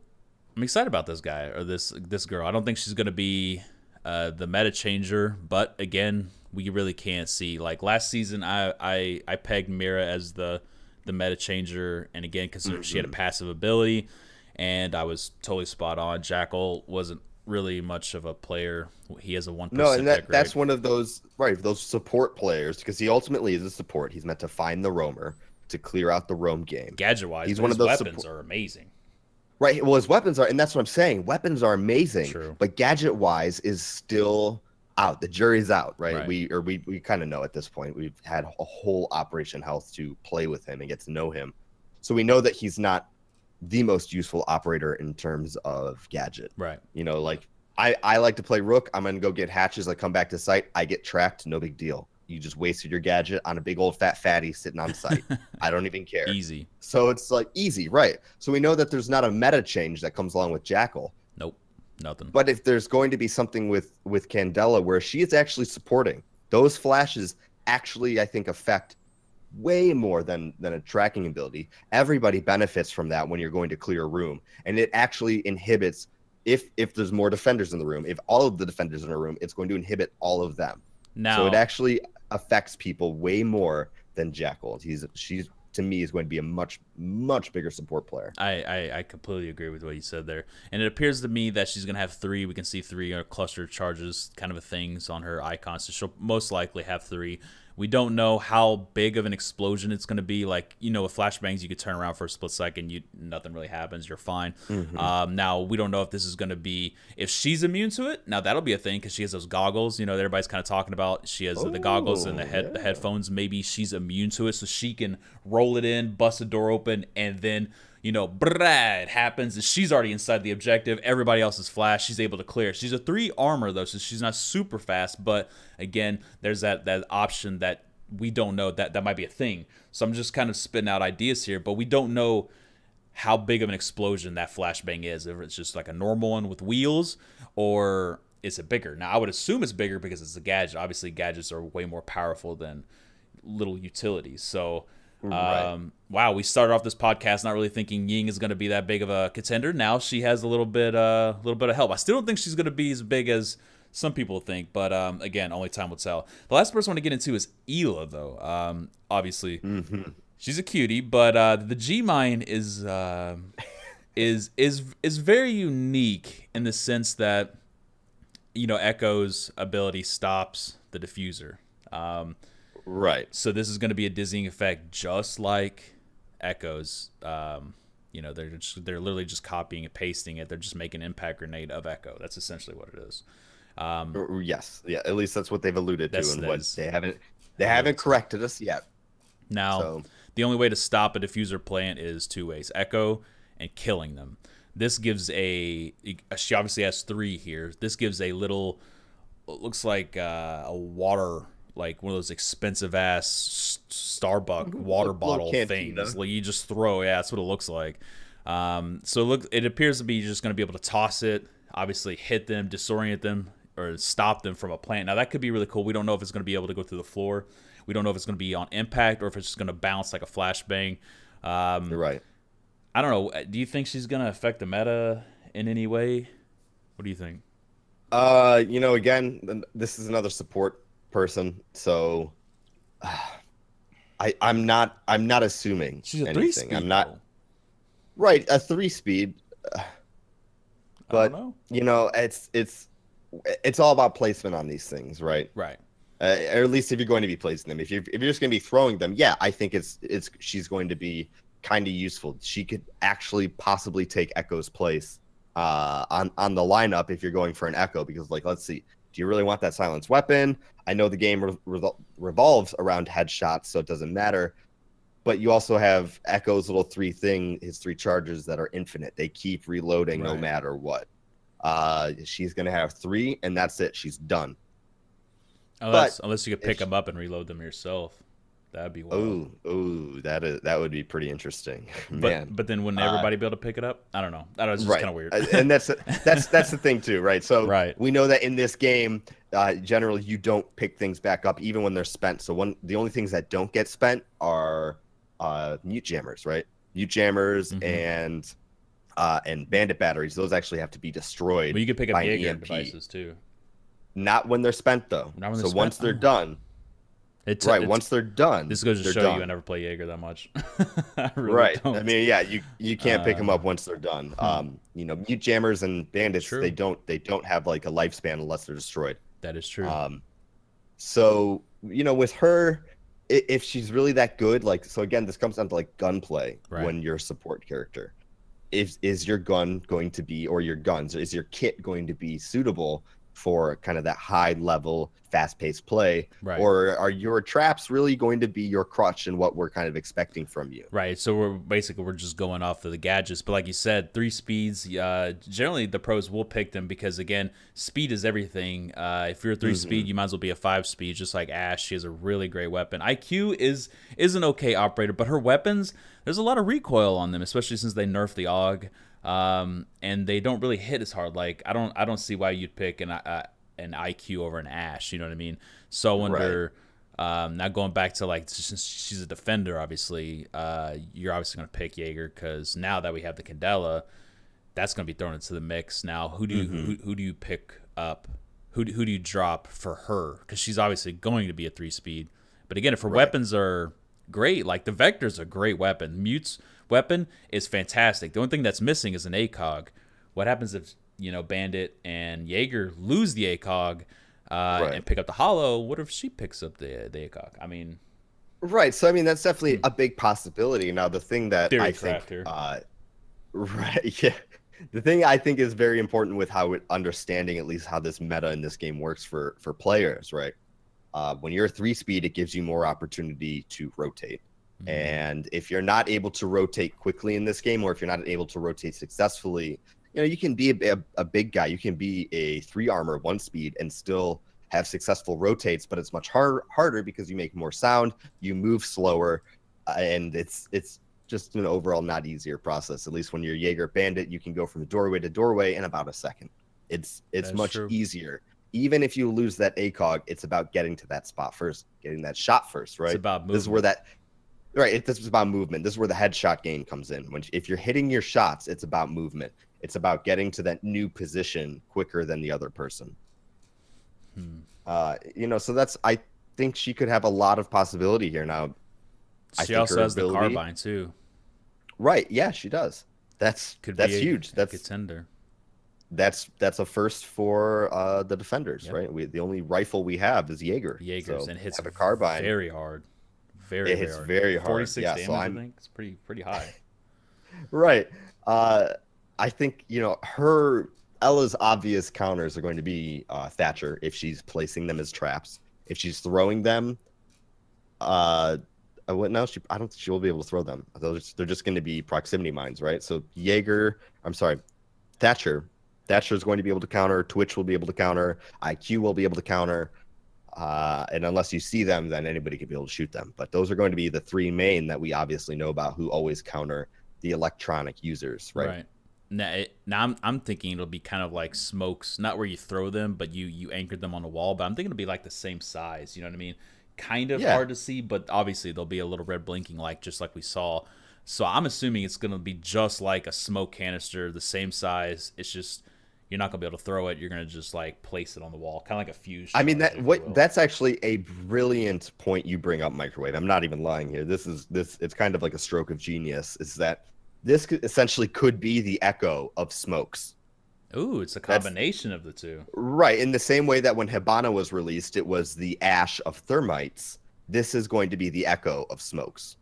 I'm excited about this guy or this girl. I don't think she's going to be the meta changer, but again, we really can't see. Like last season, I pegged Mira as the meta changer, and again, because she had a passive ability, and I was totally spot on. Jackal wasn't really much of a player. He has a 1%.
No, and that's one of those those support players, because he ultimately is a support. He's meant to find the roamer to clear out the roam game.
Gadget wise, he's one of those weapons are amazing.
Right. Well, his weapons are, and that's what I'm saying. Weapons are amazing.
True.
But gadget wise is still out. The jury's out, right? We kind of know at this point. We've had a whole Operation Health to play with him and get to know him. So we know that he's not the most useful operator in terms of gadget.
Right.
Like I like to play Rook. I'm going to go get hatches. I come back to site. I get tracked. No big deal. You just wasted your gadget on a big old fat fatty sitting on site. I don't even care.
Easy.
So it's like easy, right? So we know that there's not a meta change that comes along with Jackal.
Nope. Nothing.
But if there's going to be something with Candela where she is actually supporting, those flashes actually, I think, affect way more than a tracking ability. Everybody benefits from that when you're going to clear a room, and it actually inhibits if there's more defenders in the room. If all of the defenders in a room, it's going to inhibit all of them.
Now,
so it actually affects people way more than Jackal. She's to me is going to be a much bigger support player.
I completely agree with what you said there, and it appears to me that she's going to have 3. We can see 3 cluster charges kind of things on her icon, so she'll most likely have 3. We don't know how big of an explosion it's going to be. Like, with flashbangs, you could turn around for a split second, nothing really happens, you're fine. Now, we don't know if this is going to be, if she's immune to it. Now, that'll be a thing because she has those goggles, that everybody's kind of talking about. She has the goggles and the headphones. Maybe she's immune to it, so she can roll it in, bust the door open, and then, it happens. She's already inside the objective. Everybody else is flash. She's able to clear. She's a 3 armor, though, so she's not super fast. But, again, there's that option that we don't know. That might be a thing. So I'm just kind of spitting out ideas here. But we don't know how big of an explosion that flashbang is. If it's just like a normal one with wheels, or is it bigger? Now, I would assume it's bigger because it's a gadget. Obviously, gadgets are way more powerful than little utilities. So... wow, we started off this podcast not really thinking Ying is going to be that big of a contender. Now she has a little bit of help. I still don't think she's going to be as big as some people think, but again, only time will tell. The last person I want to get into is Ela, though. Obviously, she's a cutie, but the G mine is very unique in the sense that Echo's ability stops the diffuser.
Right.
So this is going to be a dizzying effect, just like Echo's. They're literally just copying and pasting it. They're just making an impact grenade of Echo. That's essentially what it is.
Yes. Yeah. At least that's what they've alluded to, and what they haven't corrected us yet.
Now, the only way to stop a diffuser plant is 2 ways: Echo and killing them. This gives she obviously has 3 here. This gives a little, looks like a water. Like one of those expensive ass Starbucks water bottle things. Like you just throw. Yeah, that's what it looks like. So it appears to be just going to be able to toss it, obviously hit them, disorient them, or stop them from a plant. Now that could be really cool. We don't know if it's going to be able to go through the floor. We don't know if it's going to be on impact or if it's just going to bounce like a flashbang.
You're right.
I don't know. Do you think she's going to affect the meta in any way? What do you think?
Again, this is another support person, so I'm not assuming
she's a
anything.
3-speed,
I'm not right, a 3-speed, but it's all about placement on these things, right?
Right.
Or at least if you're going to be placing them. If you're just going to be throwing them, yeah, I think she's going to be kind of useful. She could actually possibly take Echo's place on the lineup if you're going for an Echo, because like, let's see, do you really want that silenced weapon? I know the game revolves around headshots, so it doesn't matter. But you also have Echo's little his 3 charges that are infinite. They keep reloading no matter what. She's going to have 3, and that's it. She's done.
Unless you could pick them up and reload them yourself. That'd be wild.
Oh, that would be pretty interesting.
But then wouldn't everybody be able to pick it up? I don't know. It's just kind of weird.
And that's the thing too, right? So we know that in this game, generally you don't pick things back up even when they're spent. So the only things that don't get spent are mute jammers, right? Mute jammers and bandit batteries. Those actually have to be destroyed.
But you can pick up Jaeger devices too.
Not when they're spent though. Once they're done. Once they're done.
This goes to show you I never play Jaeger that much.
Don't. I mean, yeah, you can't pick them up once they're done. Mute jammers and bandits, they don't have like a lifespan unless they're destroyed.
That is true.
So with her, if she's really that good, like, so again, this comes down to like gunplay when you're a support character. Is your gun going to be, or your guns, is your kit going to be suitable for kind of that high level, fast paced play, or are your traps really going to be your crutch and what we're kind of expecting from you?
Right. So we're just going off of the gadgets, but like you said, 3 speeds. Generally, the pros will pick them because again, speed is everything. If you're a 3 speed, you might as well be a 5 speed, just like Ash. She has a really great weapon. IQ is an okay operator, but her weapons, there's a lot of recoil on them, especially since they nerfed the AUG. And they don't really hit as hard. Like I don't see why you'd pick an IQ over an Ash. You know what I mean? So I wonder. Now going back to like, since she's a defender, obviously, you're obviously going to pick Jaeger because now that we have the Candela, that's going to be thrown into the mix. Now who do you pick up? Who do you drop for her? Because she's obviously going to be a 3 speed. But again, if her weapons are great, like the Vector's a great weapon. Mute's weapon is fantastic. The only thing that's missing is an ACOG. What happens if Bandit and Jaeger lose the ACOG and pick up the Hollow? What if she picks up the ACOG? I mean,
so I mean that's definitely a big possibility. Now the thing that I think, the thing I think is very important with understanding at least how this meta in this game works for players, right? When you're a 3 speed, it gives you more opportunity to rotate. And if you're not able to rotate quickly in this game, or if you're not able to rotate successfully, you can be a big guy. You can be a 3 armor, 1 speed, and still have successful rotates, but it's much harder because you make more sound, you move slower, and it's just an overall not easier process. At least when you're Jaeger Bandit, you can go from doorway to doorway in about a second. It's much easier. Even if you lose that ACOG, it's about getting to that spot first, getting that shot first, right?
It's about movement.
This is where this is about movement. This is where the headshot game comes in. If you're hitting your shots, it's about movement. It's about getting to that new position quicker than the other person. So I think she could have a lot of possibility here. Now,
she also has the carbine too.
Right? Yeah, she does. That's huge. That's a
contender.
That's a first for the defenders, right? The only rifle we have is Jaeger.
Jaeger's and hits
a carbine
very hard.
It hits very hard.
46 damage, I think. It's pretty high.
Right. I think, Ella's obvious counters are going to be Thatcher if she's placing them as traps. If she's throwing them, I don't think she will be able to throw them. They're just going to be proximity mines, right? So Thatcher is going to be able to counter. Twitch will be able to counter. IQ will be able to counter. And unless you see them, then anybody could be able to shoot them. But those are going to be the 3 main that we obviously know about who always counter the electronic users, right?
Now I'm thinking it'll be kind of like smokes, not where you throw them, but you anchored them on the wall. But I'm thinking it'll be like the same size. You know what I mean? Kind of hard to see, but obviously there'll be a little red blinking, just like we saw. So I'm assuming it's going to be just like a smoke canister, the same size. It's just you're not going to be able to throw it. You're going to just place it on the wall, kind of like a fuse.
I mean, that's actually a brilliant point you bring up, Microwave. I'm not even lying here. It's kind of like a stroke of genius. Is that this essentially could be the echo of smokes.
Ooh, it's a combination of the two.
Right. In the same way that when Hibana was released, it was the ash of thermites. This is going to be the echo of smokes.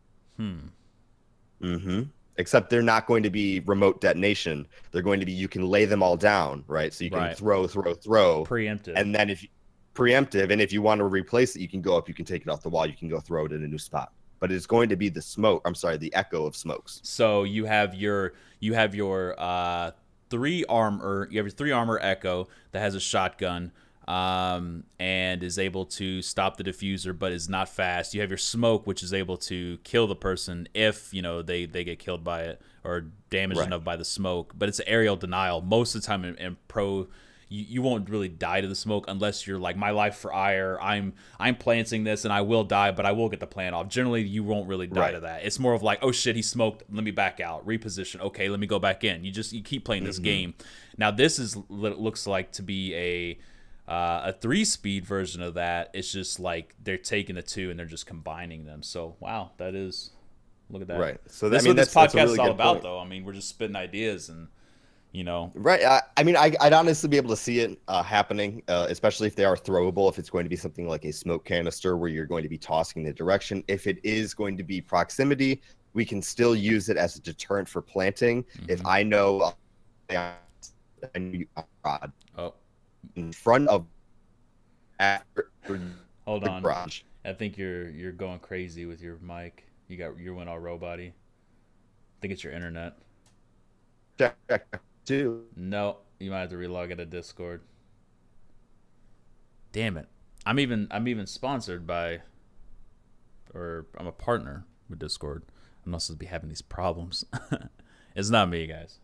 except they're not going to be remote detonation. They're going to be, you can lay them all down, right? So you can throw,
preemptive,
and then if you preemptive, and if you want to replace it, you can go up, you can take it off the wall, you can go throw it in a new spot. But it's going to be the smoke. I'm sorry, the echo of smokes.
So you have your 3 armor. You have your 3 armor echo that has a shotgun, and is able to stop the diffuser, but is not fast. You have your smoke, which is able to kill the person if they get killed by it or damaged enough by the smoke. But it's aerial denial most of the time in pro. You won't really die to the smoke unless you're like, my life for ire, I'm planting this and I will die, but I will get the plant off. Generally, you won't really die to that. It's more of like, oh shit, he smoked, let me back out, reposition, okay, let me go back in. You keep playing this game. Now this is looks like to be a 3-speed version of that. It's just like they're taking the 2 and they're just combining them. So wow, that is, look at that.
Right. So
that's what this podcast is all about, though. I mean, we're just spitting ideas and.
Right. I mean, I'd honestly be able to see it happening, especially if they are throwable. If it's going to be something like a smoke canister where you're going to be tossing the direction. If it is going to be proximity, we can still use it as a deterrent for planting. If I know in front of
hold on, garage. I think you're going crazy with your mic. You went all robot-y. I think it's your internet.
Check.
No, you might have to relog out of Discord. Damn it. I'm even sponsored by, or I'm a partner with Discord. I'm not supposed to be having these problems. It's not me, guys.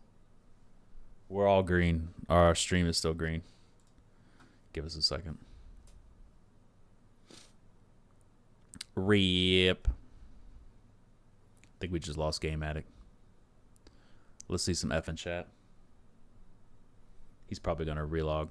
We're all green. Our stream is still green. Give us a second. Rip. I think we just lost GameAddict. Let's see some F in chat. He's probably gonna relog.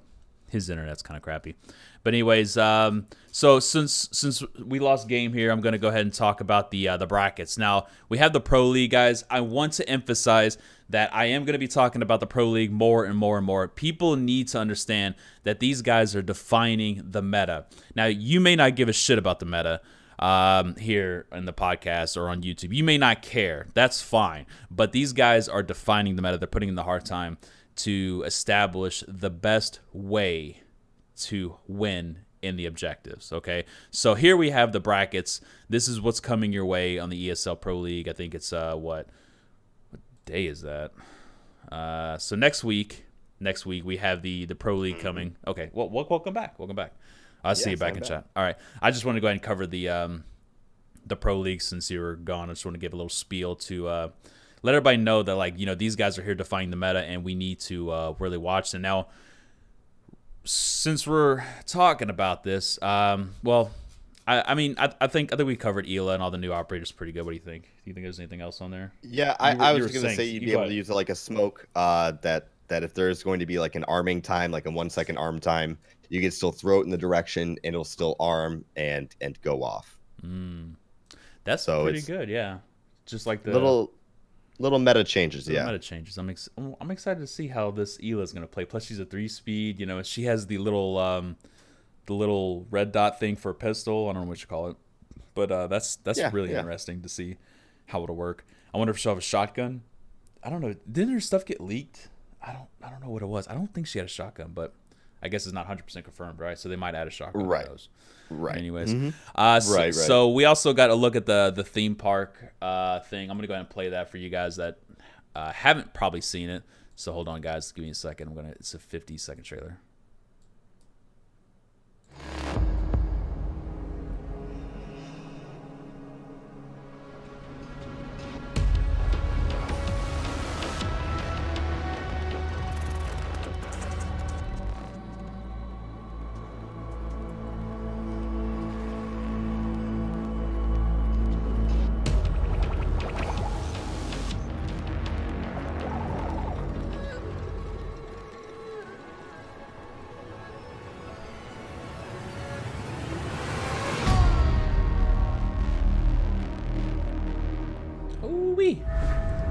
His internet's kind of crappy. But anyways, so since we lost game here, I'm gonna go ahead and talk about the brackets. Now we have the Pro League, guys. I want to emphasize that I am gonna be talking about the Pro League more and more and more. People need to understand that these guys are defining the meta. Now you may not give a shit about the meta. Here in the podcast or on YouTube. You may not care. That's fine. But these guys are defining the meta. They're putting in the hard time to establish the best way to win in the objectives. Okay. So here we have the brackets. This is what's coming your way on the ESL Pro League. I think it's what day is that? So next week we have the Pro League coming. Okay. Well, welcome back. Welcome back. I'll see you back in chat. All right. I just want to go ahead and cover the Pro League since you were gone. I just want to give a little spiel to let everybody know that, like, these guys are here defining the meta, and we need to really watch them. Now, since we're talking about this, well, I think we covered Ela and all the new operators pretty good. What do you think? Do you think there's anything else on there?
Yeah, I was going to say you'd be able to use it like a smoke that if there's going to be like an arming time, like a 1-second arm time, you can still throw it in the direction and it'll still arm and go off.
That's so pretty good, yeah. Just like the
little meta changes, yeah.
Meta changes. I'm excited to see how this Ela is going to play. Plus, she's a 3-speed. She has the little red dot thing for a pistol. I don't know what you call it, but that's really interesting to see how it'll work. I wonder if she'll have a shotgun. I don't know. Didn't her stuff get leaked? I don't know what it was. I don't think she had a shotgun, but I guess it's not 100% confirmed, right? So they might add a shotgun.
Right.
To those.
Right.
Anyways,
right.
So we also got a look at the theme park thing. I'm gonna go ahead and play that for you guys that haven't probably seen it. So hold on, guys. Give me a second. It's a 50-second trailer.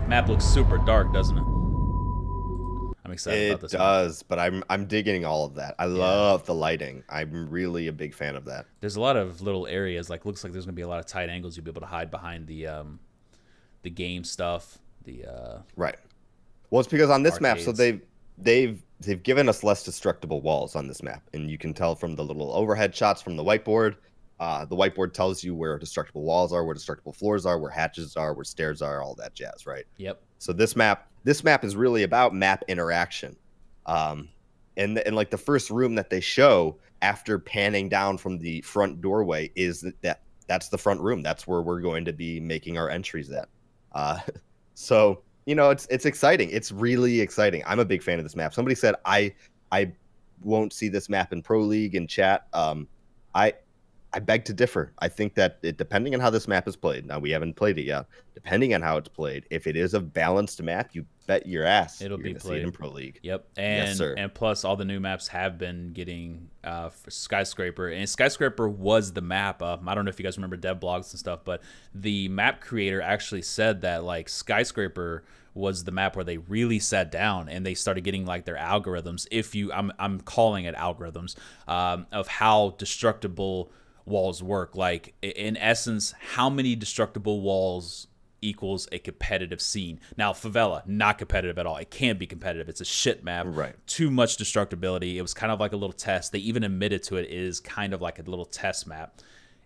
Map looks super dark, doesn't it? I'm excited about this.
It does, but I'm digging all of that. I love the lighting. I'm really a big fan of that.
There's a lot of little areas. Looks like there's gonna be a lot of tight angles. You'll be able to hide behind the game stuff.
right. Well, it's because on this map, so
arcades.
they've given us less destructible walls on this map, and you can tell from the little overhead shots from the whiteboard. The whiteboard tells you where destructible walls are, where destructible floors are, where hatches are, where stairs are, all that jazz, right?
Yep.
So this map is really about map interaction. And like the first room that they show after panning down from the front doorway is that's the front room. That's where we're going to be making our entries at. So it's exciting. It's really exciting. I'm a big fan of this map. Somebody said I won't see this map in Pro League in chat. I beg to differ. I think that depending on how this map is played, now we haven't played it yet, depending on how it's played, if it is a balanced map, you bet your ass
it'll be played
in Pro League.
Yep. And
yes, sir.
And plus all the new maps have been getting Skyscraper, and Skyscraper was the map. I don't know if you guys remember dev blogs and stuff, but the map creator actually said that like Skyscraper was the map where they really sat down and they started getting like their algorithms. I'm calling it algorithms of how destructible walls work. Like in essence, how many destructible walls equals a competitive scene. Now Favela, not competitive at all. It can't be competitive. It's a shit map.
Right.
Too much destructibility. It was kind of like a little test. They even admitted to it. It is kind of like a little test map.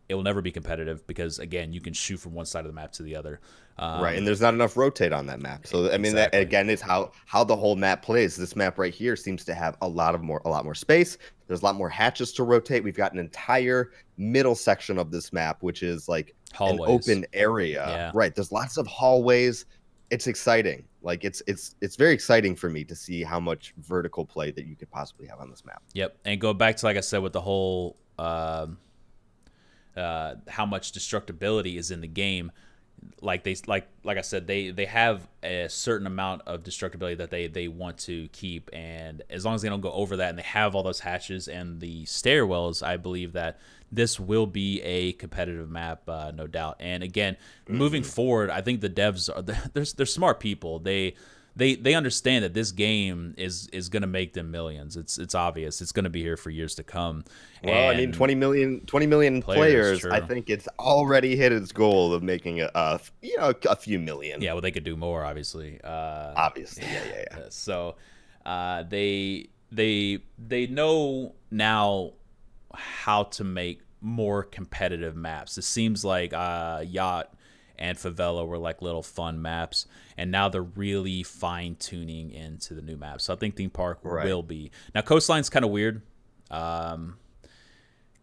It will never be competitive because again, you can shoot from one side of the map to the other.
Right, and there's not enough rotate on that map. So I mean, exactly. That again is how the whole map plays. This map right here seems to have a lot more space. There's a lot more hatches to rotate. We've got an entire middle section of this map, which is like hallways. An open area.
Yeah.
Right. There's lots of hallways. It's exciting. Like it's very exciting for me to see how much vertical play that you could possibly have on this map.
Yep, and go back to like I said with the whole how much destructibility is in the game. Like I said, they have a certain amount of destructibility that they want to keep, and as long as they don't go over that and they have all those hatches and the stairwells, I believe that this will be a competitive map, no doubt. And again, moving forward, I think the devs they're smart people. They understand that this game is going to make them millions. It's obvious. It's going to be here for years to come.
Well, I mean, 20 million players. I think it's already hit its goal of making a few million.
Yeah, well, they could do more, obviously.
Obviously, yeah.
So, they know now how to make more competitive maps. It seems like Yacht and Favela were like little fun maps, and now they're really fine-tuning into the new maps. So I think Theme Park will be. Now, Coastline's kind of weird.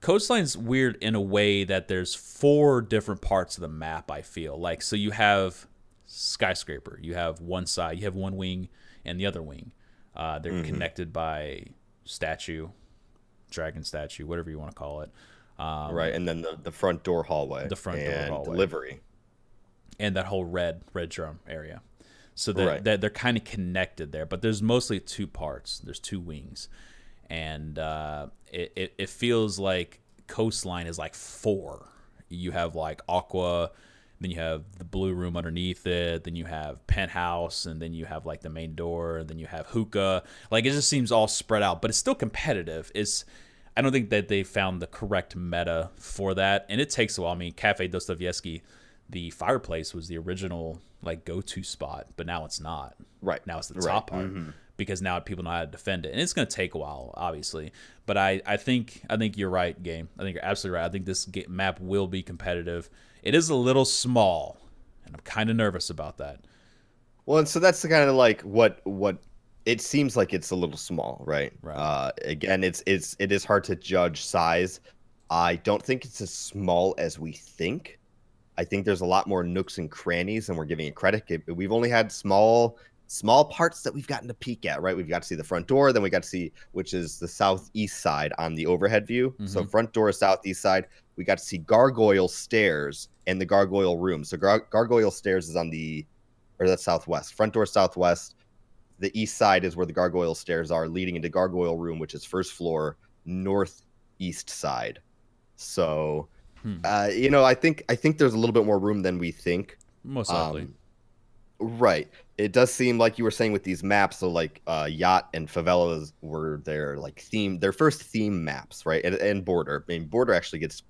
Coastline's weird in a way that there's 4 different parts of the map, I feel. Like, so you have Skyscraper. You have one side. You have one wing and the other wing. They're connected by statue, dragon statue, whatever you want to call it.
Right, and then the front door hallway.
The front door hallway.
Delivery. And
that whole red drum area. So they're kind of connected there, but there's mostly 2 parts. There's 2 wings. And it feels like Coastline is like 4. You have like Aqua, then you have the blue room underneath it, then you have Penthouse, and then you have like the main door, and then you have Hookah. Like it just seems all spread out, but it's still competitive. I don't think that they found the correct meta for that, and it takes a while. I mean, Cafe Dostoevsky, the fireplace was the original like go-to spot, but now it's not.
Right.
Now it's the top part because now people know how to defend it, and it's going to take a while, obviously. But I think you're right, Game. I think you're absolutely right. I think this map will be competitive. It is a little small, and I'm kind of nervous about that.
Well, and so that's the kind of like what it seems like it's a little small, right?
Right.
Again, it is hard to judge size. I don't think it's as small as we think. I think there's a lot more nooks and crannies, and we're giving it credit. We've only had small parts that we've gotten to peek at, right? We've got to see the front door, then we got to see, which is the southeast side on the overhead view. So front door, southeast side. We got to see gargoyle stairs and the gargoyle room. So gargoyle stairs is that's southwest. Front door, southwest. The east side is where the gargoyle stairs are, leading into gargoyle room, which is first floor, northeast side. So... I think there's a little bit more room than we think.
Most likely.
Right. It does seem like you were saying with these maps, so like Yacht and Favelas were their first theme maps, right? And Border. I mean, Border actually gets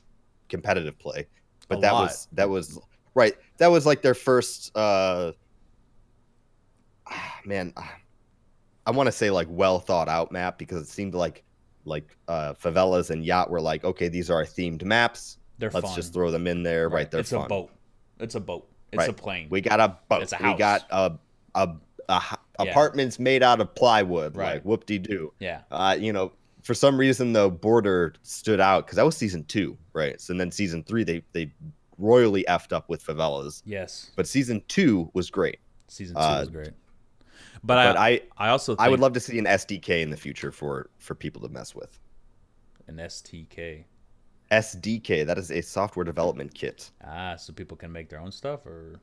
competitive play, but that was right. That was like their first man, I want to say like well thought out map, because it seemed like Favelas and Yacht were like, okay, these are our themed maps. Let's fun. Just throw them in there. Right. They're fun.
A boat. It's a boat. It's a plane.
We got a boat.
It's a house.
We got apartments made out of plywood.
Right.
Like whoop-de-doo.
Yeah.
You know, for some reason the border stood out because that was season 2, right? So then season 3 they royally effed up with Favelas.
Yes.
But season 2 was great.
Season 2 was great. But I also think
I would love to see an SDK in the future for people to mess with.
An SDK.
SDK, that is a software development kit.
So people can make their own stuff, or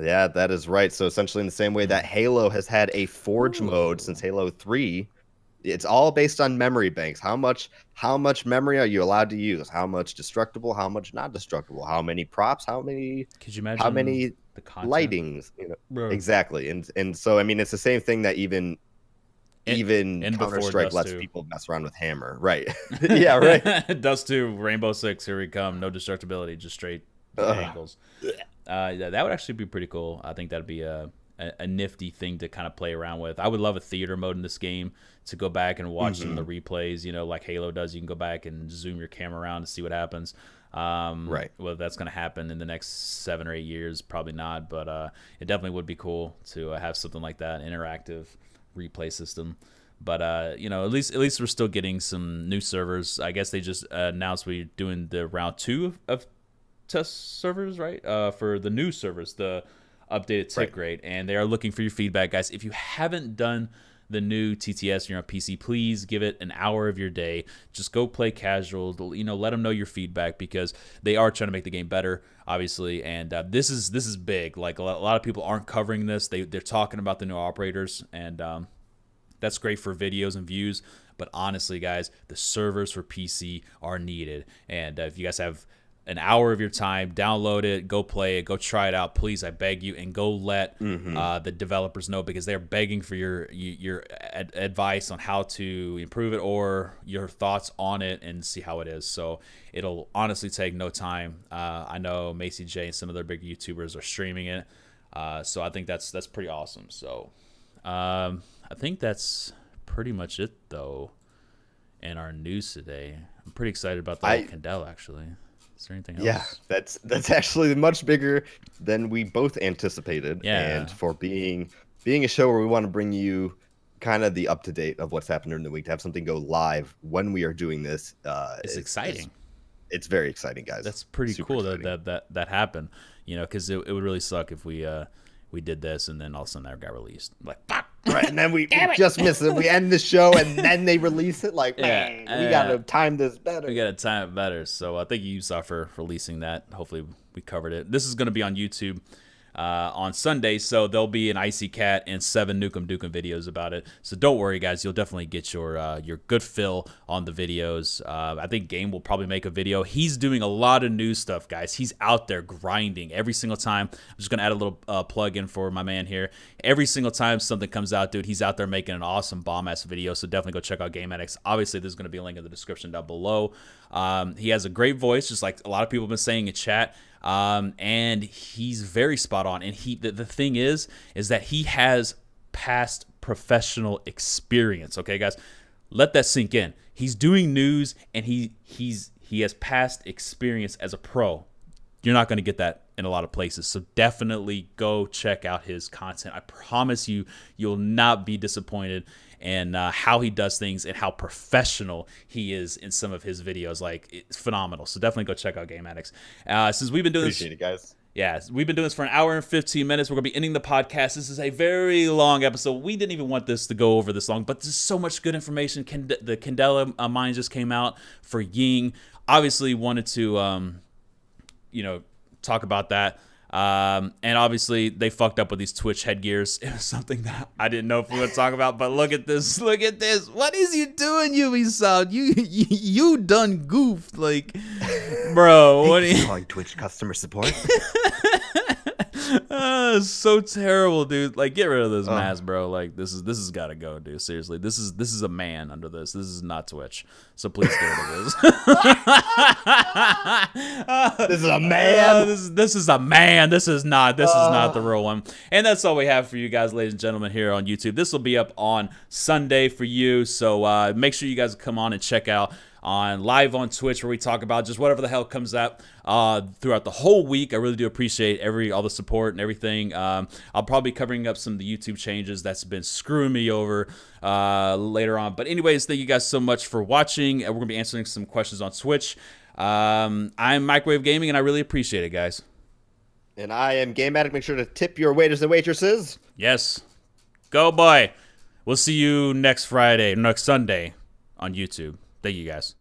yeah, that is right. So essentially in the same way that Halo has had a Forge mode since Halo 3, it's all based on memory banks. How much memory are you allowed to use? How much destructible, how much not destructible? How many props? How many
Could you imagine
how many
the content?
lightings, you know? Bro. Exactly. And so I mean it's the same thing that even Counter-Strike lets people mess around with hammer. Right. Yeah, right.
Dust 2, Rainbow Six, here we come. No destructibility, just straight angles. That would actually be pretty cool. I think that'd be a nifty thing to kind of play around with. I would love a theater mode in this game to go back and watch some of the replays, you know, like Halo does. You can go back and zoom your camera around to see what happens.
Right.
Whether that's going to happen in the next 7 or 8 years, probably not. But it definitely would be cool to have something like that, interactive replay system. But you know, at least we're still getting some new servers. I guess they just announced we're doing the round 2 of test servers, right? For the new servers, the updated tick rate, and they are looking for your feedback, guys. If you haven't done the new TTS and you're on PC, please give it an hour of your day. Just go play casual. You know, let them know your feedback, because they are trying to make the game better, obviously. And this is big. Like a lot of people aren't covering this. They're talking about the new operators, and that's great for videos and views. But honestly, guys, the servers for PC are needed. And if you guys have an hour of your time, download it, go play it, go try it out, please, I beg you, and go let the developers know, because they're begging for your advice on how to improve it, or your thoughts on it, and see how it is. So it'll honestly take no time. I know Macy J and some of their big YouTubers are streaming it, so I think that's pretty awesome. So I think that's pretty much it, though, in our news today. I'm pretty excited about the Candela, actually. Is there anything else?
Yeah, that's actually much bigger than we both anticipated.
Yeah.
And for being a show where we want to bring you kind of the up-to-date of what's happened during the week, to have something go live when we are doing this
it's exciting.
It's very exciting, guys.
That's pretty cool that happened. You know, because it would really suck if we did this and then all of a sudden that got released. Like, fuck.
Right, and then we just miss it. We end the show and then they release it. Like, man, we gotta time this better.
We gotta time it better. So thank you, Ubisoft, for releasing that. Hopefully we covered it. This is gonna be on YouTube on Sunday, so there'll be an Icy Cat and 7 Nukem Dukem videos about it. So don't worry, guys. You'll definitely get your good fill on the videos. I think Game will probably make a video. He's doing a lot of new stuff, guys. He's out there grinding every single time. I'm just gonna add a little plug in for my man here. Every single time something comes out, dude, he's out there making an awesome bomb-ass video. So definitely go check out GameAddicts. Obviously, there's gonna be a link in the description down below. He has a great voice, just like a lot of people have been saying in chat. And he's very spot on. And the thing is that he has past professional experience. Okay, guys, let that sink in. He's doing news, and he has past experience as a pro. You're not going to get that in a lot of places. So definitely go check out his content. I promise you, you'll not be disappointed in how he does things and how professional he is in some of his videos. Like, it's phenomenal. So definitely go check out GameAddicts. Since we've been doing
Appreciate it, guys.
Yeah, we've been doing this for an hour and 15 minutes. We're going to be ending the podcast. This is a very long episode. We didn't even want this to go over this long, but there's so much good information. The Candela mine just came out for Ying. Obviously wanted to, talk about that. And obviously they fucked up with these Twitch headgears. It was something that I didn't know if we would talk about, but look at this. Look at this. What is you doing, Ubisoft? You done goofed. Like, bro, what are you
calling Twitch customer support?
So terrible, dude. Like, get rid of this mask, bro. Like, this is gotta go, dude. Seriously, this is a man under this. This is not Twitch. So please get rid of this.
This is a man.
This is a man. This is not the real one. And that's all we have for you guys, ladies and gentlemen, here on YouTube. This will be up on Sunday for you. So make sure you guys come on and check out on live on Twitch, where we talk about just whatever the hell comes up throughout the whole week. I really do appreciate all the support and everything. I'll probably be covering up some of the YouTube changes that's been screwing me over later on. But anyways, thank you guys so much for watching. We're gonna be answering some questions on Twitch. I'm MicrowaveGaming, and I really appreciate it, guys.
And I am Game Addict. Make sure to tip your waiters and waitresses.
Yes. Go, boy. We'll see you next Sunday on YouTube. Thank you, guys.